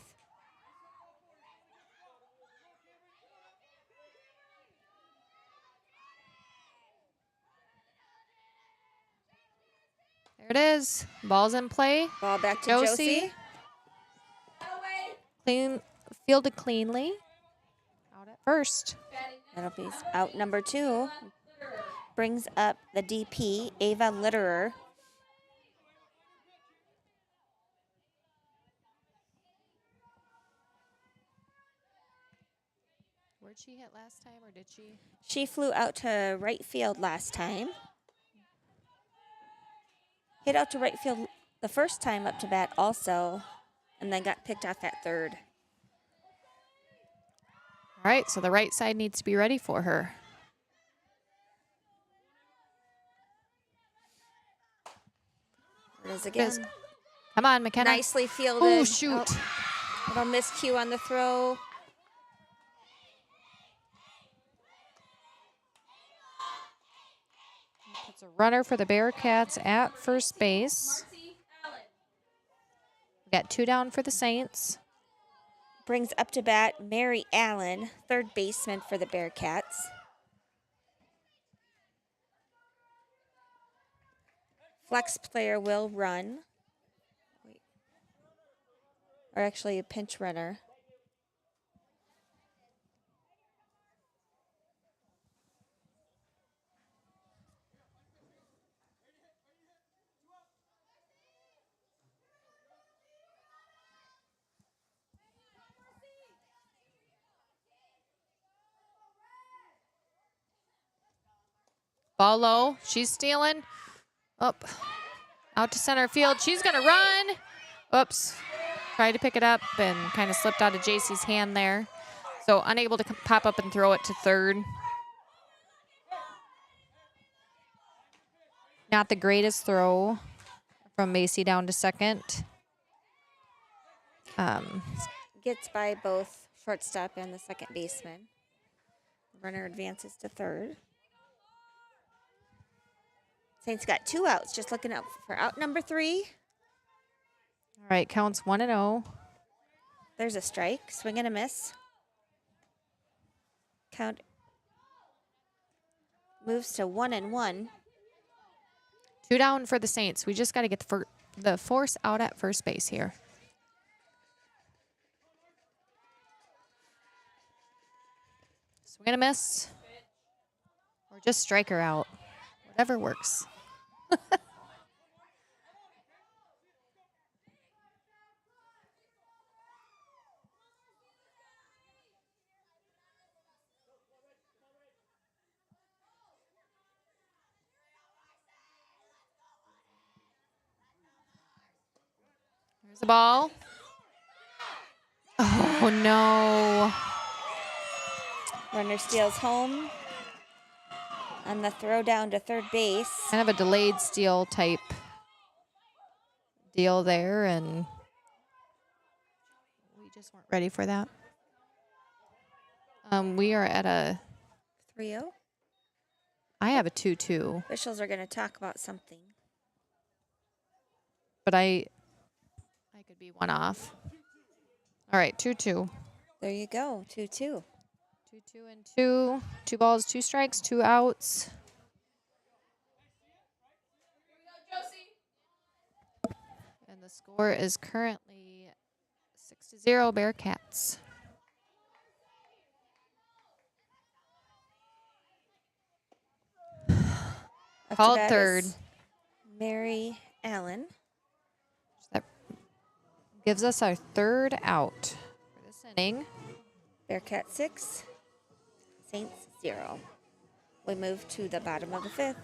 There it is. Ball's in play. Ball back to Josie. Clean, fielded cleanly. Out at first. That'll be out number 2. Brings up the DP, Ava Litterer. Where'd she hit last time, or did she? She flew out to right field last time. Hit out to right field the first time up to bat also, and then got picked off at third. All right, so the right side needs to be ready for her. There it is again. Come on, McKenna. Nicely fielded. Oh, shoot. Oh, little miscue on the throw. Puts a runner for the Bearcats at first base. We got 2 down for the Saints. Brings up to bat Mary Allen, third baseman for the Bearcats. Flex player will run. Or actually a pinch runner. Ball low. She's stealing. Up. Out to center field. She's going to run. Oops. Tried to pick it up and kind of slipped out of JC's hand there. So unable to pop up and throw it to third. Not the greatest throw from Macy down to second. Gets by both shortstop and the second baseman. Runner advances to third. Saints got 2 outs. Just looking out for out number 3. All right, counts 1-0. There's a strike. Swing and a miss. Count moves to 1-1. 2 down for the Saints. We just got to get the force out at first base here. Swing and a miss. Or just strike her out. Whatever works. There's the ball. Oh, no. Runner steals home on the throw down to third base. Kind of a delayed steal type deal there, and we just weren't ready for that. We are at a 3-0. I have a 2-2, Officials are going to talk about something. but I could be one off. All right, 2-2. There you go. 2-2. 2-2 and 2. 2 balls, 2 strikes, 2 outs. And the score is currently 6-0 Bearcats. Up to Called bat third. is Mary Allen. That gives us our 3rd out for this inning. Bearcat 6. Saints 0. We move to the bottom of the 5th.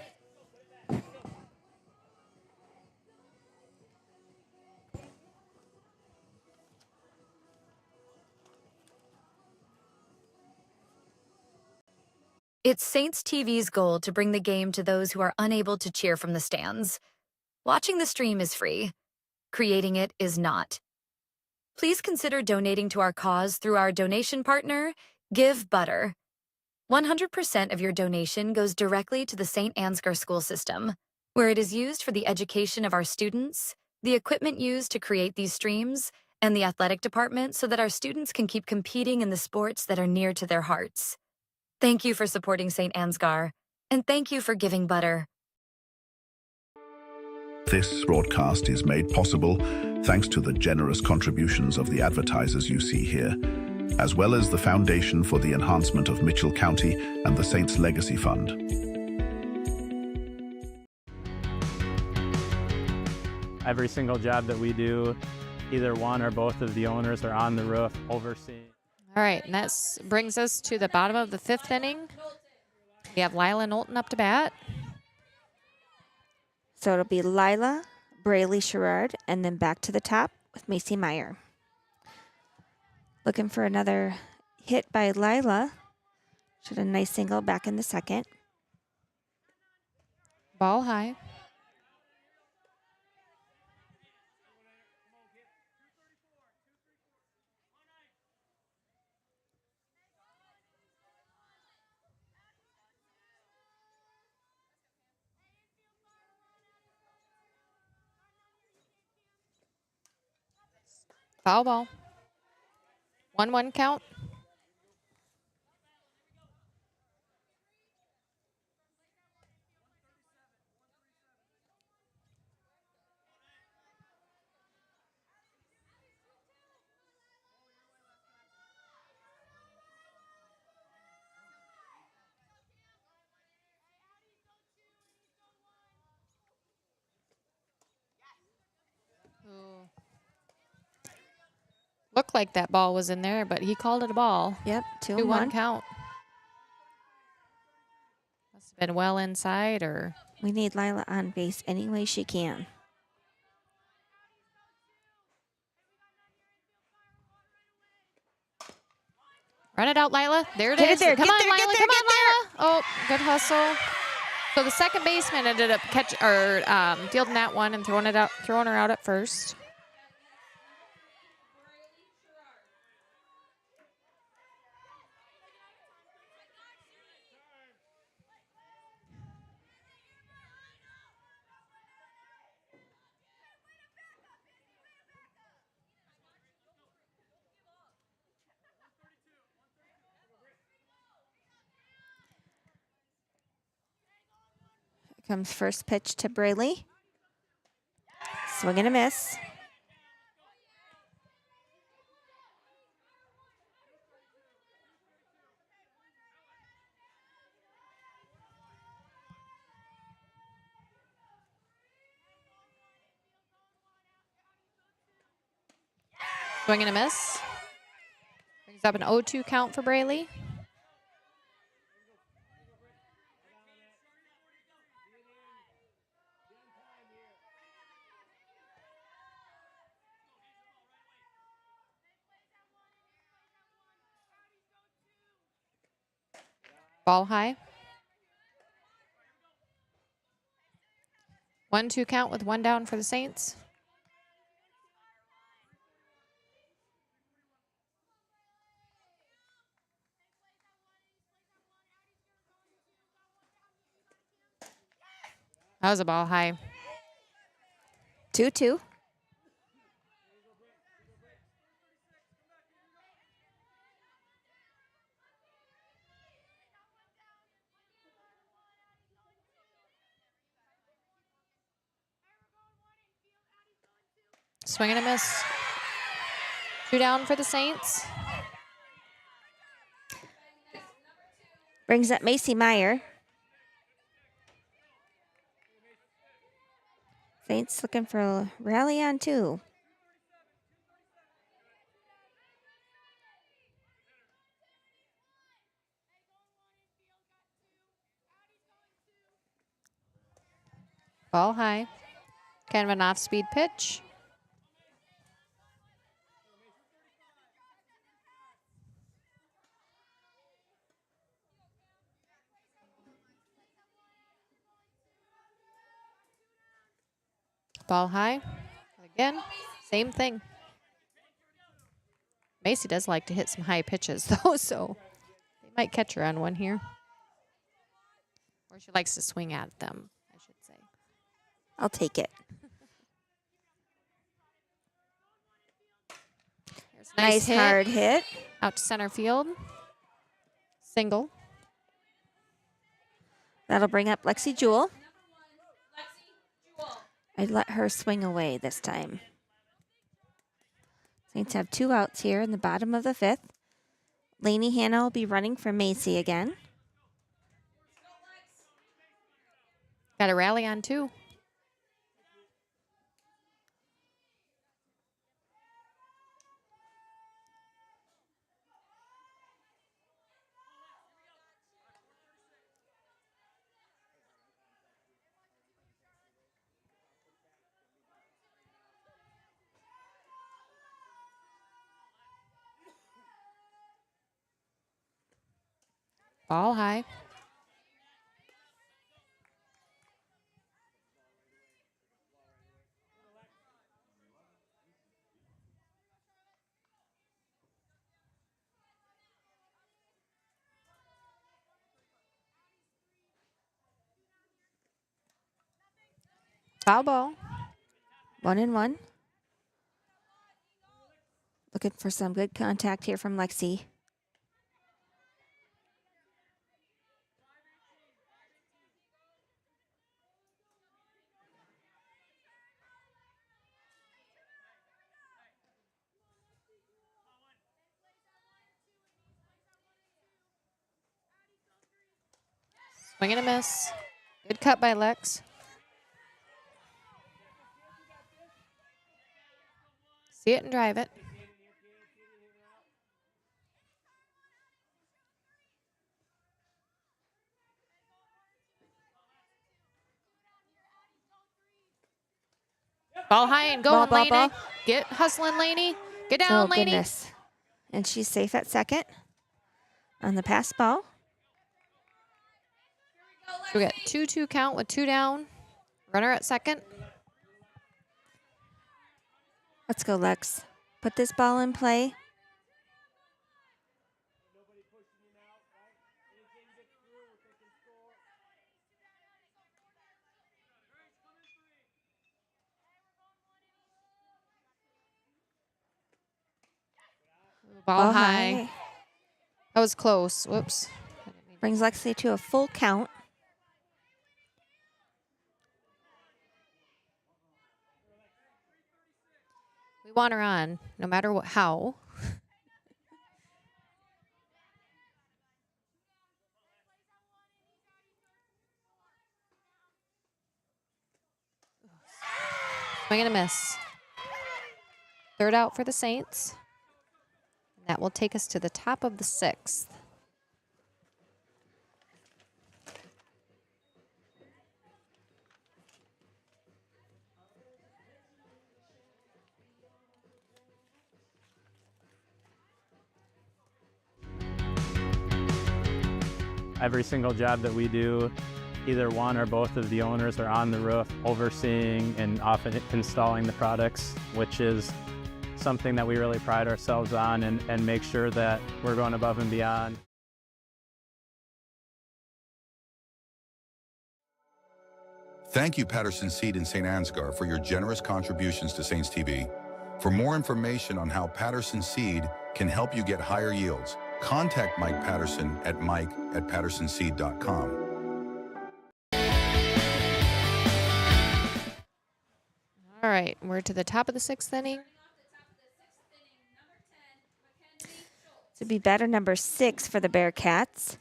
It's Saints TV's goal to bring the game to those who are unable to cheer from the stands. Watching the stream is free. Creating it is not. Please consider donating to our cause through our donation partner, Give Butter. 100% of your donation goes directly to the St. Ansgar school system, where it is used for the education of our students, the equipment used to create these streams, and the athletic department so that our students can keep competing in the sports that are near to their hearts. Thank you for supporting St. Ansgar, and thank you for giving Butter. This broadcast is made possible thanks to the generous contributions of the advertisers you see here, as well as the Foundation for the Enhancement of Mitchell County and the Saints Legacy Fund. Every single job that we do, either one or both of the owners are on the roof overseeing. All right, and that brings us to the bottom of the 5th inning. We have Lila Knowlton up to bat. So it'll be Lila, Braylee Sherrard, and then back to the top with Macy Meyer. Looking for another hit by Lila. She had a nice single back in the 2nd. Ball high. Foul ball. 1-1 count. Ooh. Looked like that ball was in there, but he called it a ball. Yep, 2-1 count. Must have been well inside, or We need Lila on base any way she can. run it out, Lila. There it Get it is. there, Come get on, there, Lila. get there, Come get on, Lila. Oh, good hustle. So the second baseman ended up fielding that one and throwing her out at first. Comes first pitch to Braley. Swing and a miss. Swing and a miss. Brings up an 0-2 count for Braley. Ball high. 1-2 count with 1 down for the Saints. That was a ball high. 2-2. Swing and a miss. 2 down for the Saints. Brings up Macy Meyer. Saints looking for a rally on 2. Ball high. Kind of an off-speed pitch. Ball high. Again, same thing. Macy does like to hit some high pitches, though, so they might catch her on one here. Or she likes to swing at them, I should say. I'll take it. There's a nice hit. Hard hit. Out to center field. Single. That'll bring up Lexi Jewell. I'd let her swing away this time. Saints have 2 outs here in the bottom of the 5th. Lainey Hanna will be running for Macy again. Got a rally on 2. Ball high. Foul ball. 1-1. Looking for some good contact here from Lexi. Swing and a miss. Good cut by Lex. See it and drive it. Ball high and going, Ball, Laney. ball. Get hustling, Laney. Get down, Oh, Laney. goodness. And she's safe at second on the pass ball. We got 2-2 count with 2 down. Runner at second. Let's go, Lex. Put this ball in play. Ball high. That was close. Whoops. Brings Lexi to a full count. We want her on, no matter how. Swing and a miss. Third out for the Saints. That will take us to the top of the 6th. Every single job that we do, either one or both of the owners are on the roof overseeing and often installing the products, which is something that we really pride ourselves on and make sure that we're going above and beyond. Thank you, Patterson Seed in St. Ansgar, for your generous contributions to Saints TV. For more information on how Patterson Seed can help you get higher yields, contact Mike Patterson at mike@pattersonseed.com. All right, we're to the top of the 6th inning. To be batter number 6 for the Bearcats,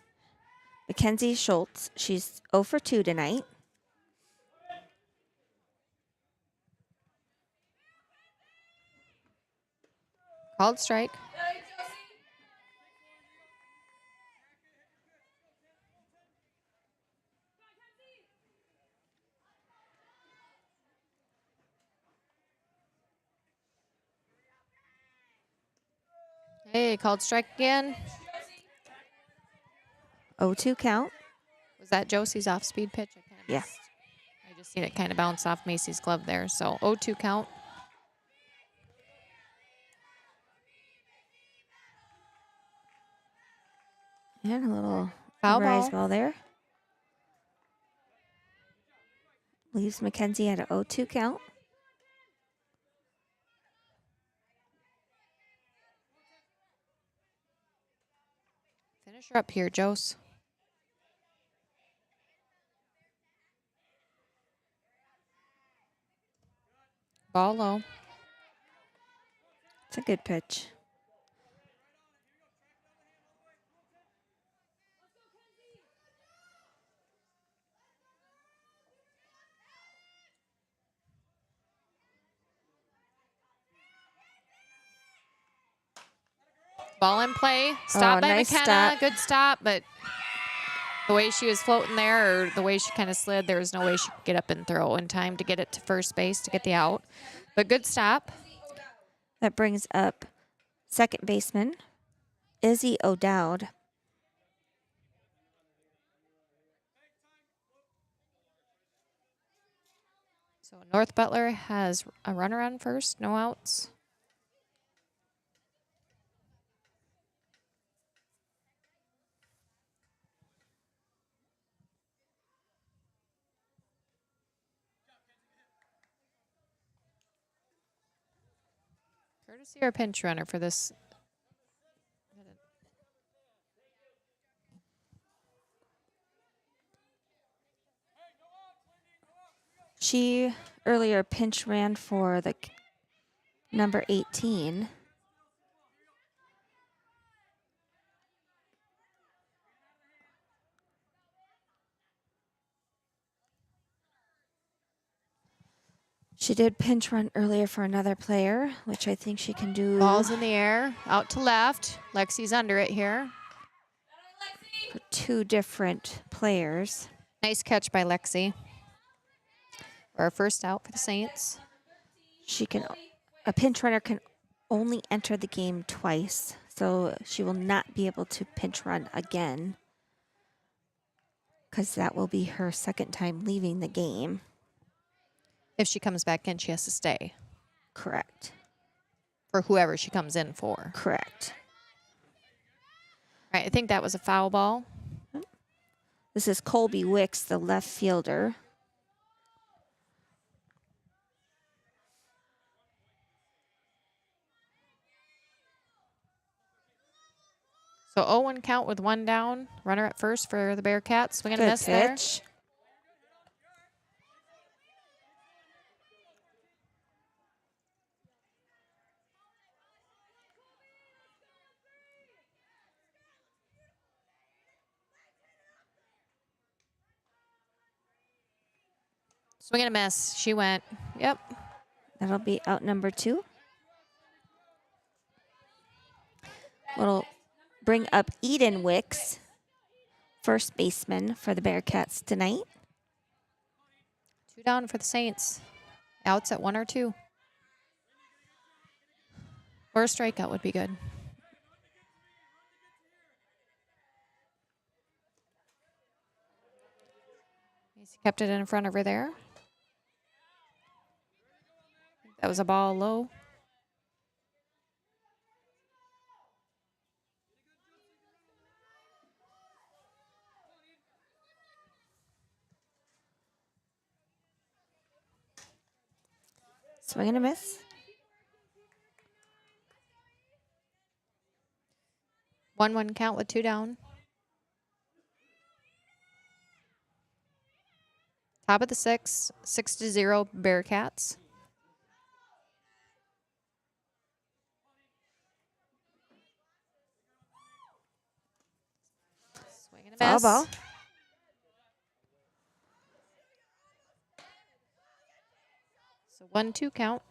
Mackenzie Schultz. She's 0 for 2 tonight. Called strike. Hey, called strike again. 0-2 count. Was that Josie's off-speed pitch? I kind of Yeah. missed. I just seen it kind of bounce off Macy's glove there. So 0-2 count. And a little Foul rise ball. ball there. Leaves Mackenzie at a 0-2 count. Finish her up here, Jose. Ball low. It's a good pitch. Ball in play. Stop by nice McKenna. stop. Good stop, but the way she was floating there, or the way she kind of slid, there was no way she could get up and throw in time to get it to first base to get the out. But good stop. That brings up second baseman, Izzy O'Dowd. So North Butler has a runner on first, no outs. Courtesy or pinch runner for this. She earlier pinch ran for the number 18. She did pinch run earlier for another player, which I think she can do. Ball's in the air, out to left. Lexi's under it here. For 2 different players. Nice catch by Lexi. For our first out for the Saints. A pinch runner can only enter the game twice, so she will not be able to pinch run again, because that will be her second time leaving the game. If she comes back in, she has to stay. Correct. For whoever she comes in for. Correct. All right, I think that was a foul ball. This is Colby Wicks, the left fielder. So 0-1 count with 1 down. Runner at first for the Bearcats. Swing and a miss there. Pitch. Swing and a miss. She went. Yep. That'll be out number 2. We'll bring up Eden Wicks, first baseman for the Bearcats tonight. 2 down for the Saints. Outs at 1 or 2. Or a strikeout would be good. He's kept it in front of her there. That was a ball low. Swing and a miss. 1-1 count with 2 down. Top of the 6th, 6-0 Bearcats. Swing and a miss. Foul ball. So 1-2 count.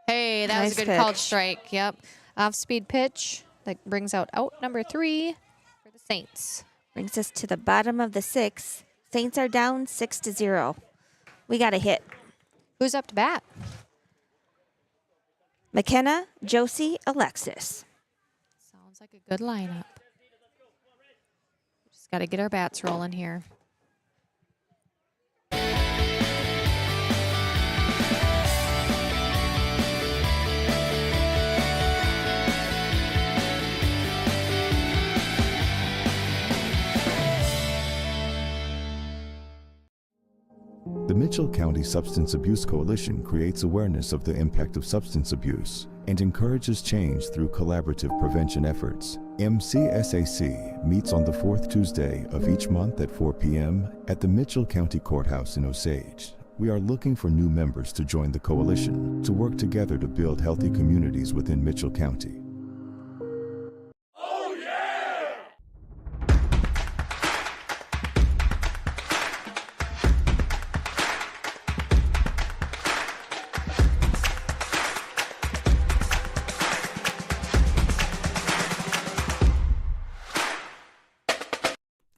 Hey, that was Nice a good pitch. called strike. Yep. Off-speed pitch that brings out number 3 for the Saints. Brings us to the bottom of the 6th. Saints are down 6-0. We got a hit. Who's up to bat? McKenna, Josie, Alexis. Sounds like a good lineup. Just got to get our bats rolling here. The Mitchell County Substance Abuse Coalition creates awareness of the impact of substance abuse and encourages change through collaborative prevention efforts. MCSAC meets on the 4th Tuesday of each month at 4 p.m. at the Mitchell County Courthouse in Osage. We are looking for new members to join the coalition to work together to build healthy communities within Mitchell County.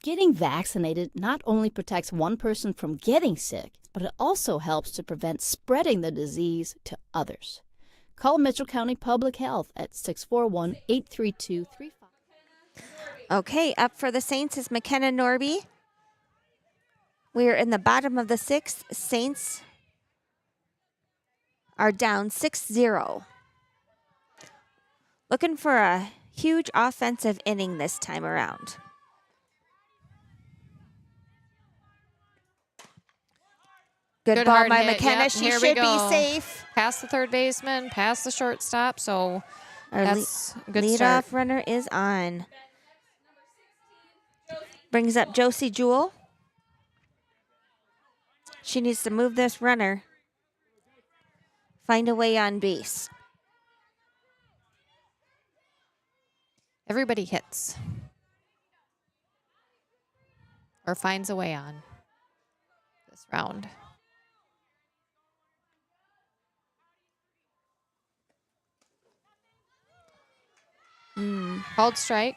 Getting vaccinated not only protects one person from getting sick, but it also helps to prevent spreading the disease to others. Call Mitchell County Public Health at 641-832-35. Okay, up for the Saints is McKenna Norby. We're in the bottom of the 6th. Saints are down 6-0. Looking for a huge offensive inning this time around. Good ball hard by hit. McKenna. Yep, She here we should be go. safe. Past the third baseman, past the shortstop. So Our that's a good start. leadoff runner is on. Brings up Josie Jewell. She needs to move this runner. Find a way on base. Everybody hits. Or finds a way on this round. Called strike.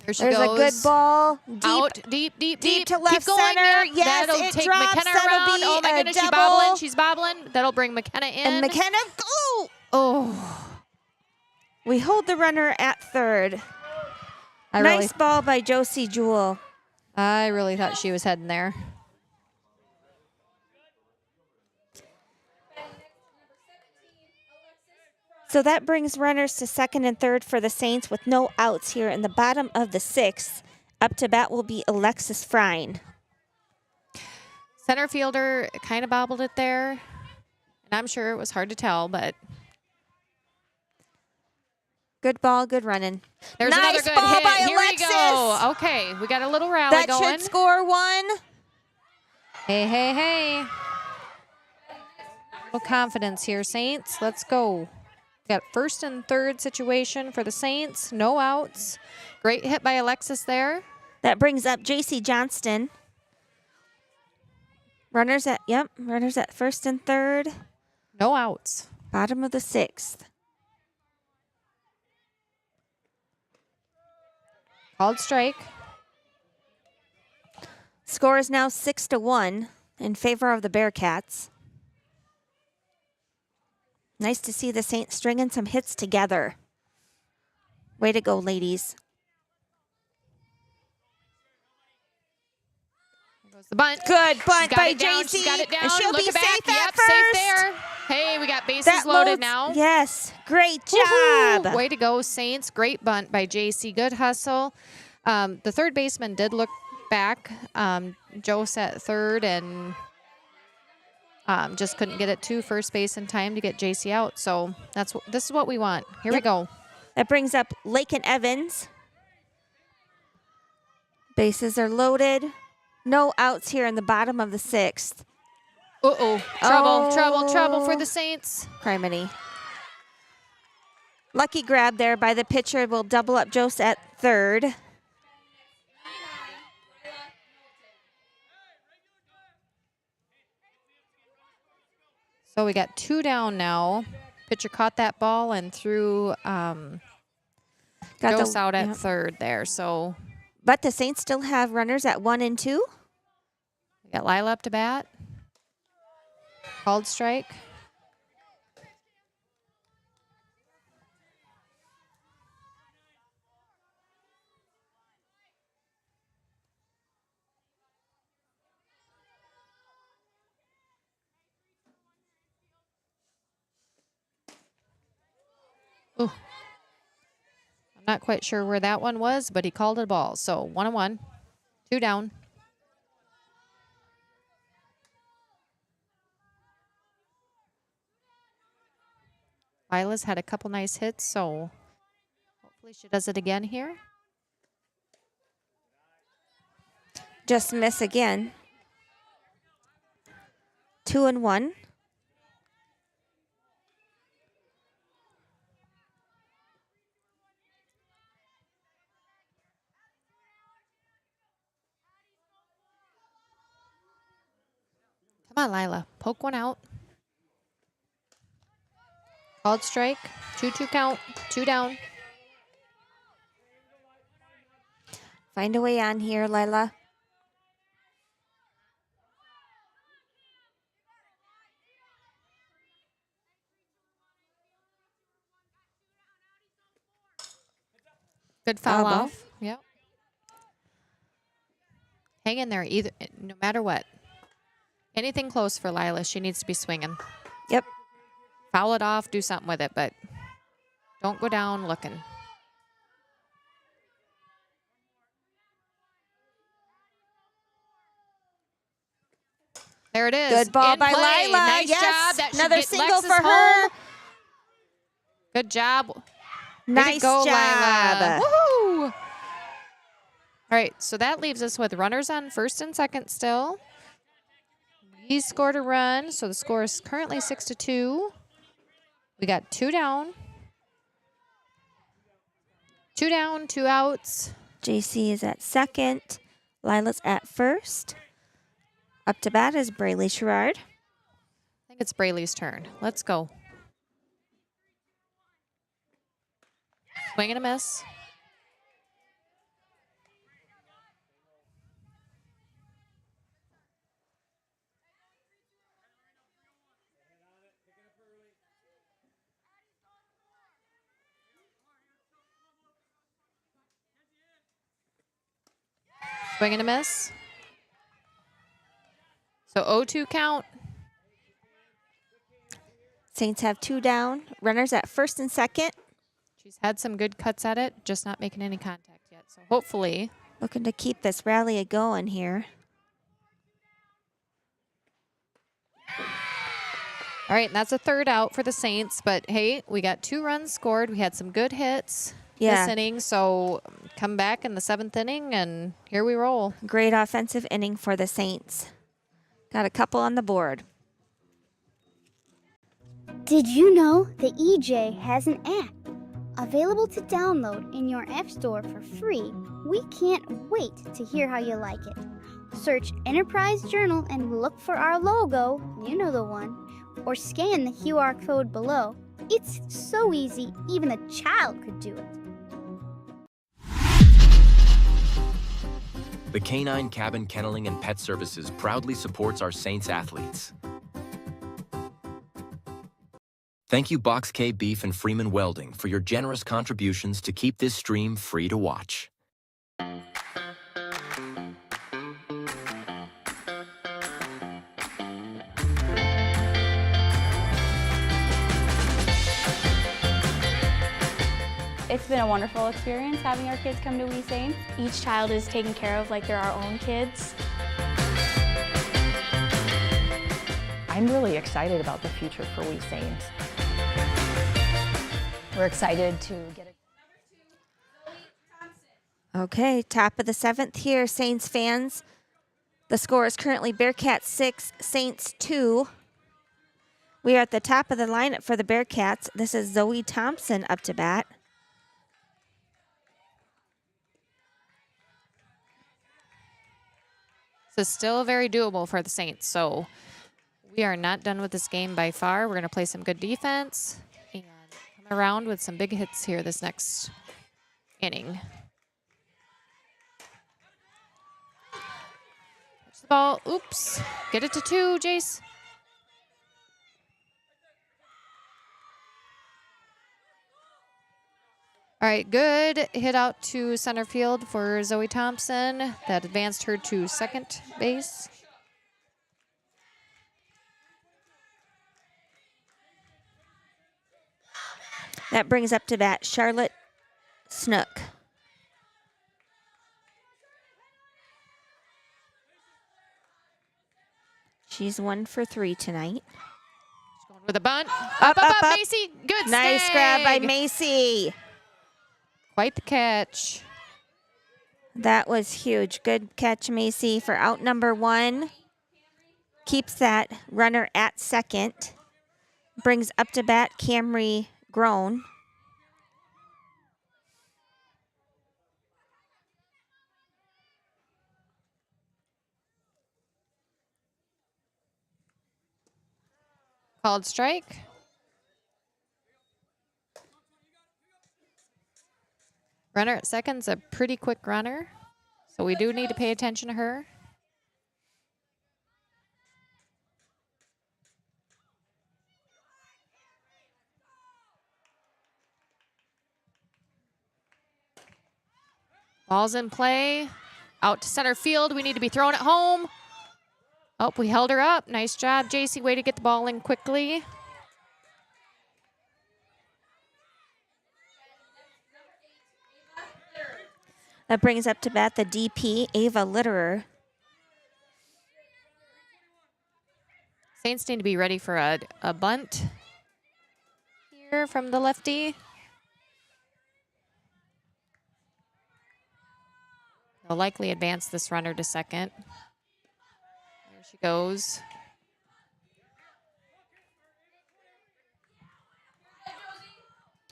There she There's goes. a good ball. Deep, Out, deep to left Keep going. center. Yep. Yes, That'll it take drops. McKenna That'll around. be Oh my a goodness, she's double. bobbling. She's bobbling. That'll bring McKenna in. And McKenna, go! Oh. We hold the runner at third. I Nice ball by Josie Jewell. I really thought she was heading there. So that brings runners to second and third for the Saints with no outs here in the bottom of the 6th. Up to bat will be Alexis Frine. Center fielder kind of bobbled it there. And I'm sure it was hard to tell, but Good ball, good running. there's nice another good ball hit. by Here Alexis. we go. Okay, we got a little rally That going. should score 1. Hey, hey, hey. Little confidence here, Saints. Let's go. Got first and third situation for the Saints. No outs. Great hit by Alexis there. That brings up JC Johnston. Runners at first and third. No outs. Bottom of the 6th. Called strike. Score is now 6-1 in favor of the Bearcats. Nice to see the Saints stringing some hits together. Way to go, ladies. Here goes the bunt. Good bunt by JC. She's got it down. And she'll Look be back. safe at Yep, first. safe there. Hey, we got bases That loaded loads- now. Yes, great Woohoo! job. Way to go, Saints. Great bunt by JC. Good hustle. The third baseman did look back. Joe set third and just couldn't get it to first base in time to get JC out. So this is what we want. Here we go. That brings up Lakin Evans. Bases are loaded. No outs here in the bottom of the 6th. Uh-oh. Trouble for the Saints. Criminy. Lucky grab there by the pitcher will double up Jose at third. So we got 2 down now. Pitcher caught that ball and threw Jose out at third there. So, but the Saints still have runners at 1 and 2. We got Lila up to bat. Called strike. Ooh. I'm not quite sure where that one was, but he called it a ball. So 1-1, 2 down. Lila's had a couple nice hits, so hopefully she does it again here. Just miss again. 2-1. Come on, Lila. Poke one out. Called strike. 2-2 count. 2 down. Find a way on here, Lila. Good foul Foul ball. off. Yep. Hang in there, no matter what. Anything close for Lila, she needs to be swinging. Yep. Foul it off, do something with it, but don't go down looking. There it is. Good ball In by play. Lila. Nice Yes. job. That should Another get single Lexus for home. her. Good job. Way to Nice go, job. Lila. Woohoo! All right, so that leaves us with runners on first and second still. He scored a run, so the score is currently 6-2. We got 2 down. 2 down, 2 outs. JC is at second. Lila's at first. Up to bat is Brayley Sherrard. I think it's Brayley's turn. Let's go. Swing and a miss. Swing and a miss. So 0-2 count. Saints have 2 down. Runners at first and second. She's had some good cuts at it, just not making any contact yet. So hopefully. Looking to keep this rally going here. All right, and that's a third out for the Saints. But, hey, we got 2 runs scored. We had some good hits this inning. So come back in the 7th inning, and here we roll. Great offensive inning for the Saints. Got a couple on the board. Did you know that EJ has an app available to download in your app store for free? We can't wait to hear how you like it. Search Enterprise Journal and look for our logo, you know the one, or scan the QR code below. It's so easy, even a child could do it. The Canine Cabin Kenneling and Pet Services proudly supports our Saints athletes. Thank you Box K Beef and Freeman Welding for your generous contributions to keep this stream free to watch. It's been a wonderful experience having our kids come to We Saints. Each child is taken care of like they're our own kids. I'm really excited about the future for We Saints. We're excited to get it. Okay, top of the 7th here, Saints fans. The score is currently Bearcats 6, Saints 2. We are at the top of the lineup for the Bearcats. This is Zoe Thompson up to bat. This is still very doable for the Saints, so we are not done with this game by far. We're going to play some good defense and come around with some big hits here this next inning. Touch the ball. Oops. Get it to 2, Jace. All right, good hit out to center field for Zoe Thompson. That advanced her to second base. That brings up to bat Charlotte Snook. She's 1 for 3 tonight. She's going with a bunt. Up, Macy. Good Nice snag. grab by Macy. Quite the catch. That was huge. Good catch, Macy, for out number 1. Keeps that runner at second. Brings up to bat Camry Grown. Called strike. Runner at second's a pretty quick runner, so we do need to pay attention to her. Ball's in play. Out to center field. We need to be throwing it home. Oh, we held her up. Nice job, JC. Way to get the ball in quickly. That brings up to bat the DP, Ava Litterer. Saints need to be ready for a bunt here from the lefty. They'll likely advance this runner to second. There she goes.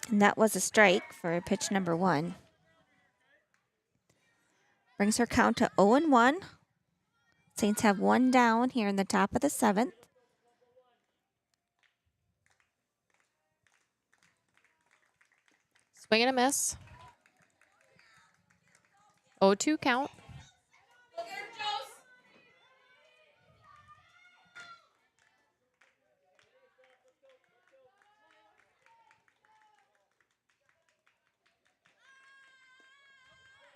And that was a strike for pitch number 1. Brings her count to 0-1. Saints have 1 down here in the top of the 7th. Swing and a miss. 0-2 count.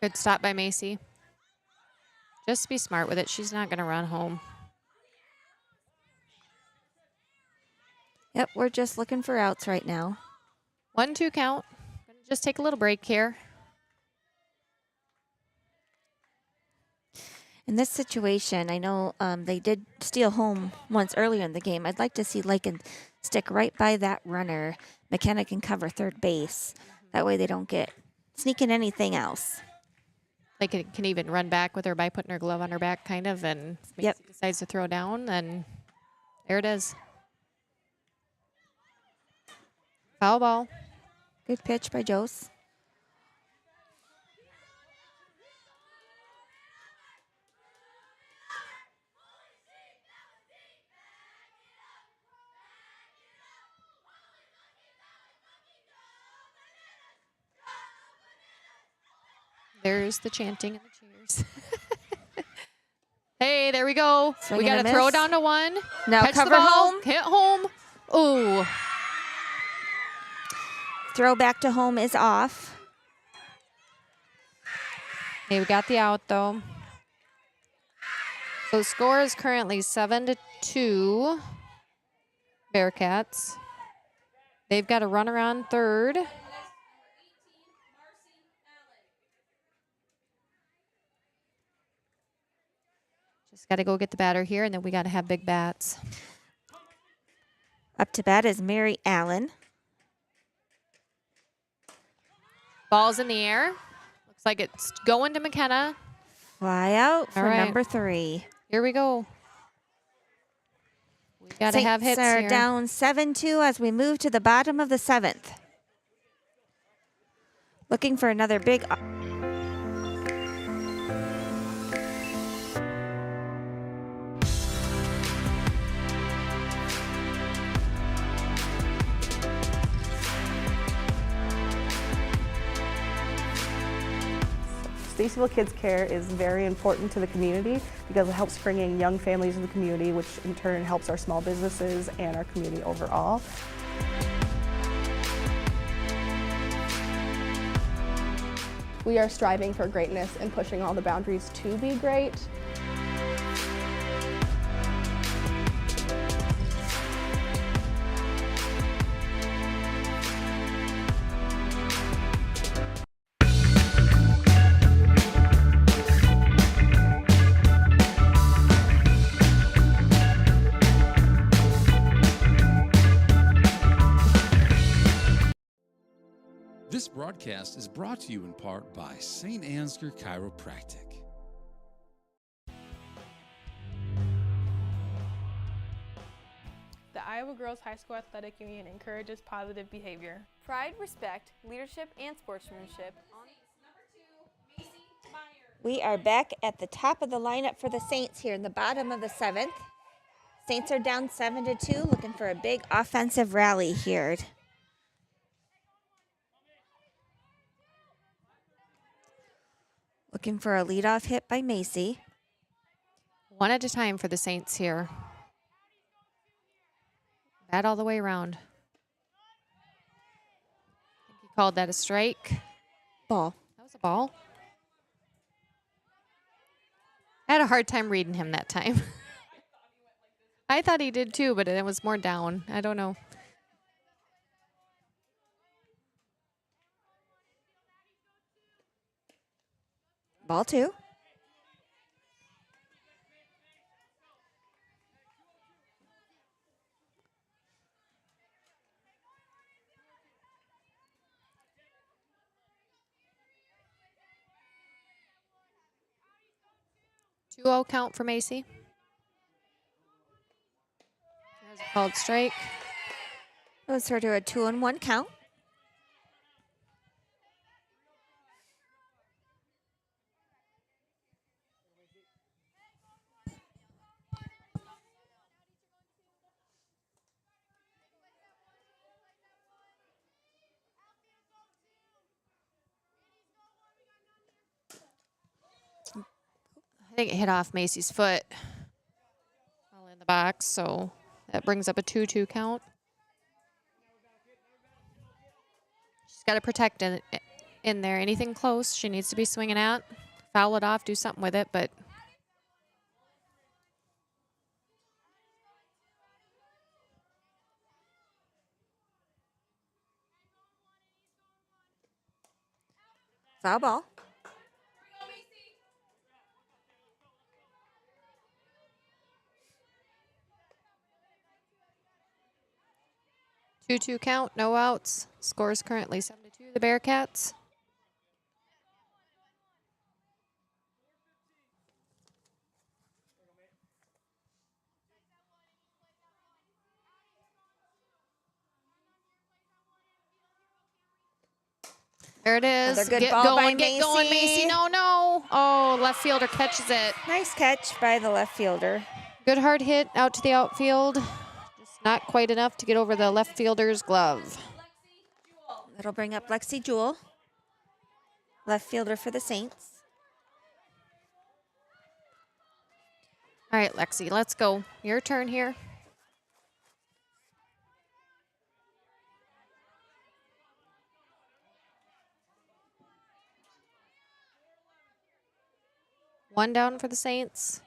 Good stop by Macy. Just be smart with it. She's not going to run home. Yep, we're just looking for outs right now. 1-2 count. Gonna just take a little break here. In this situation, I know they did steal home once earlier in the game. I'd like to see Lakin stick right by that runner. McKenna can cover third base. That way they don't get sneaking anything else. They can even run back with her by putting her glove on her back, kind of, and if Macy decides to throw down, then there it is. Foul ball. Good pitch by Jose. There's the chanting and the cheers. Hey, there we go. Swing we got and to a throw miss. down to one. Now Catch cover the ball. home. Hit home. Ooh. Throw back to home is off. Hey, we got the out, though. So the score is currently 7-2. Bearcats. They've got a runner on third. Just got to go get the batter here, and then we got to have big bats. Up to bat is Mary Allen. Ball's in the air. Looks like it's going to McKenna. Fly out for All right. number 3. Here we go. We got to have hits Saints are here. down 7-2 as we move to the bottom of the 7th. Looking for another big... Stacyville Kids Care is very important to the community because it helps bring in young families in the community, which in turn helps our small businesses and our community overall. We are striving for greatness and pushing all the boundaries to be great. This broadcast is brought to you in part by St. Ansgar Chiropractic. The Iowa Girls High School Athletic Union encourages positive behavior. Pride, respect, leadership, and sportsmanship. We are back at the top of the lineup for the Saints here in the bottom of the 7th. Saints are down 7-2, looking for a big offensive rally here. Looking for a leadoff hit by Macy. One at a time for the Saints here. Bat all the way around. I think he called that a strike. Ball. That was a ball. I had a hard time reading him that time. I thought he did too, but it was more down. I don't know. Ball 2. Two-0 count for Macy. There's a called strike. Let's her to a 2-1 count. I think it hit off Macy's foot while in the box, so that brings up a 2-2 count. She's got to protect in there. Anything close, she needs to be swinging at. Foul it off, do something with it, but foul ball. 2-2 count, no outs. Score is currently 7-2, the Bearcats. There it is. Another good Get ball by going, get going, Macy. No, no. Oh, left fielder catches it. Nice catch by the left fielder. Good hard hit out to the outfield. Just not quite enough to get over the left fielder's glove. That'll bring up Lexi Jewell, left fielder for the Saints. All right, Lexi, let's go. Your turn here. One down for the Saints.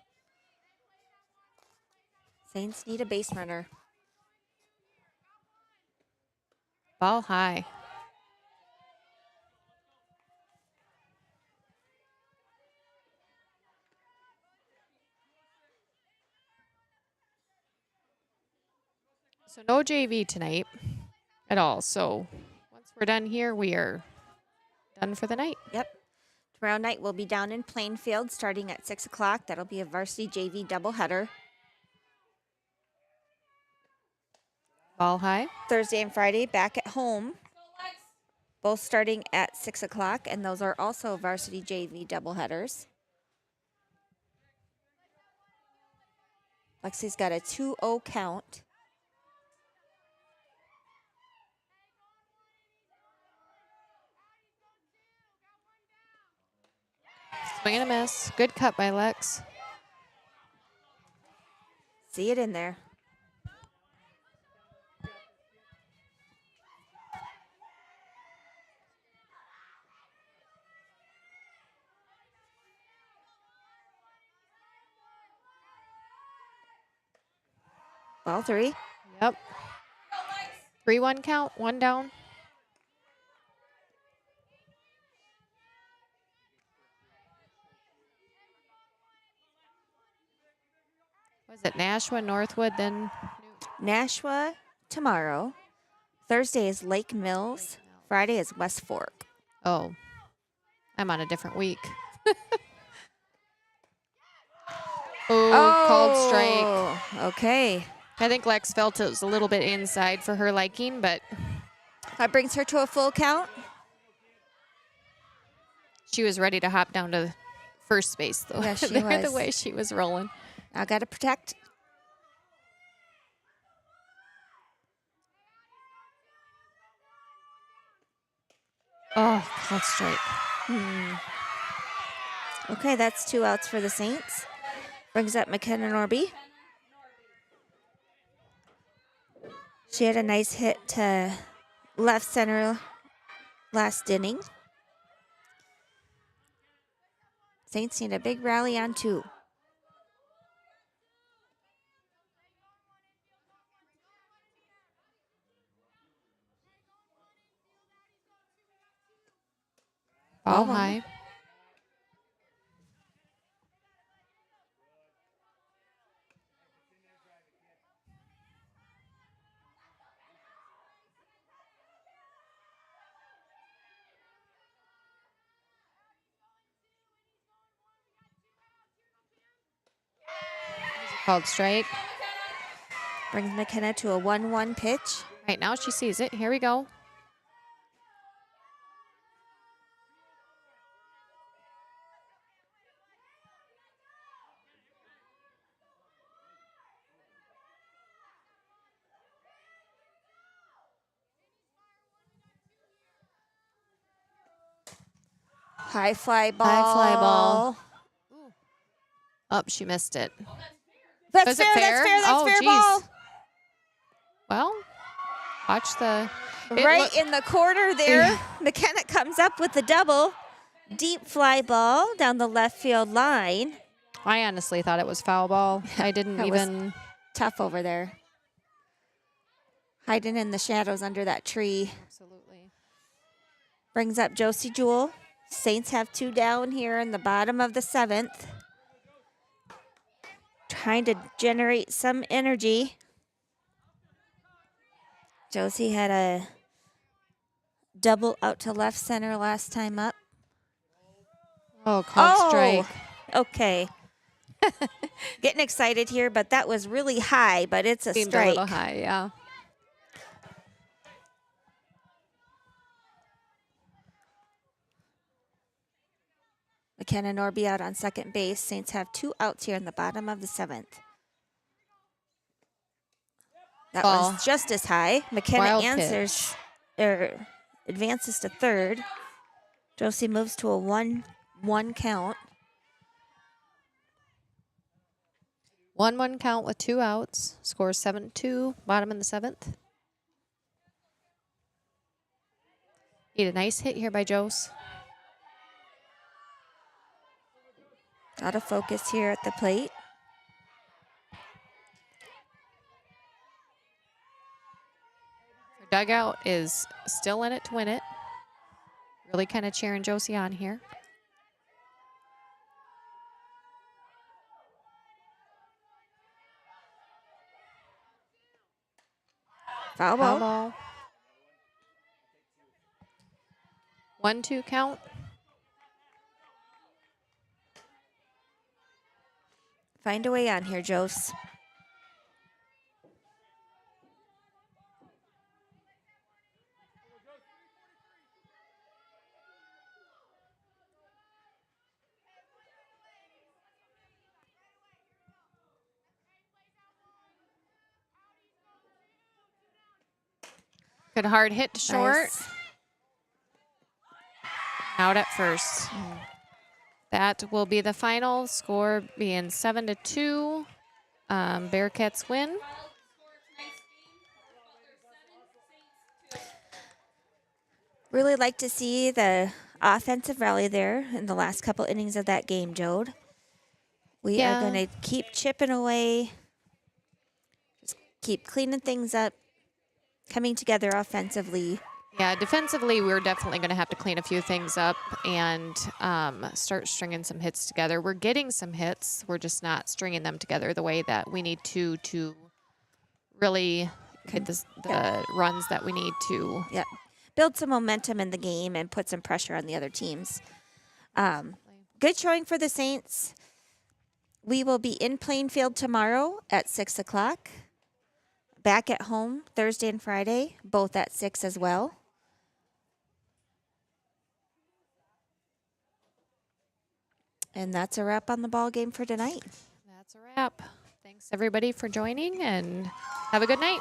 Saints need a base runner. Ball high. So no JV tonight at all. So once we're done here, we are done for the night. Yep. Tomorrow night we'll be down in Plainfield starting at 6 o'clock. That'll be a varsity JV doubleheader. Ball high. Thursday and Friday back at home, both starting at 6 o'clock, and those are also varsity JV doubleheaders. Lexi's got a 2-0 count. Swing and a miss. Good cut by Lex. See it in there. Ball 3. Yep. 3-1 count, one down. Was it Nashua, Northwood, then Nashua tomorrow. Thursday is Lake Mills. Friday is West Fork. Oh, I'm on a different week. Called strike. Okay. I think Lex felt it was a little bit inside for her liking, but that brings her to a full count. She was ready to hop down to first base, though. Yeah, she was. The way she was rolling. I got to protect. Oh, called strike. Okay, that's 2 outs for the Saints. Brings up McKenna Norby. She had a nice hit to left center last inning. Saints need a big rally on 2. Ball high. Called strike. Brings McKenna to a 1-1 pitch. Right now she sees it. Here we go. High fly ball. High fly ball. Oh, she missed it. That's Was fair, it fair? that's fair, that's Oh, fair geez. ball. Well, watch the... Right in the corner there. McKenna comes up with the double. Deep fly ball down the left field line. I honestly thought it was foul ball. I didn't That even... was tough over there. Hiding in the shadows under that tree. Absolutely. Brings up Josie Jewell. Saints have 2 down here in the bottom of the 7th. Trying to generate some energy. Josie had a double out to left center last time up. Oh, called strike. Okay. Getting excited here, but that was really high, but it's a Seemed strike. a little high, yeah. McKenna Norby out on second base. Saints have 2 outs here in the bottom of the 7th. That Ball. one's just as high. McKenna Wild answers or advances to third. Josie moves to a 1-1 count. 1-1 count with 2 outs. Score 7-2. Bottom in the 7th. Need a nice hit here by Jose. Out of focus here at the plate. Her dugout is still in it to win it. Really kind of cheering Josie on here. Foul Foul ball. ball. 1-2 count. Find a way on here, Jose. Good hard hit to short. Nice. Out at first. That will be the final score, being 7-2. Bearcats win. Really like to see the offensive rally there in the last couple innings of that game, Jode. We are going to keep chipping away, just keep cleaning things up, coming together offensively. Yeah, defensively, we're definitely going to have to clean a few things up and start stringing some hits together. We're getting some hits. We're just not stringing them together the way that we need to really get the runs that we need to. Yeah. Build some momentum in the game and put some pressure on the other teams. Good showing for the Saints. We will be in Plainfield tomorrow at 6 o'clock. Back at home Thursday and Friday, both at 6 as well. And that's a wrap on the ball game for tonight. That's a wrap. Thanks, everybody, for joining, and have a good night.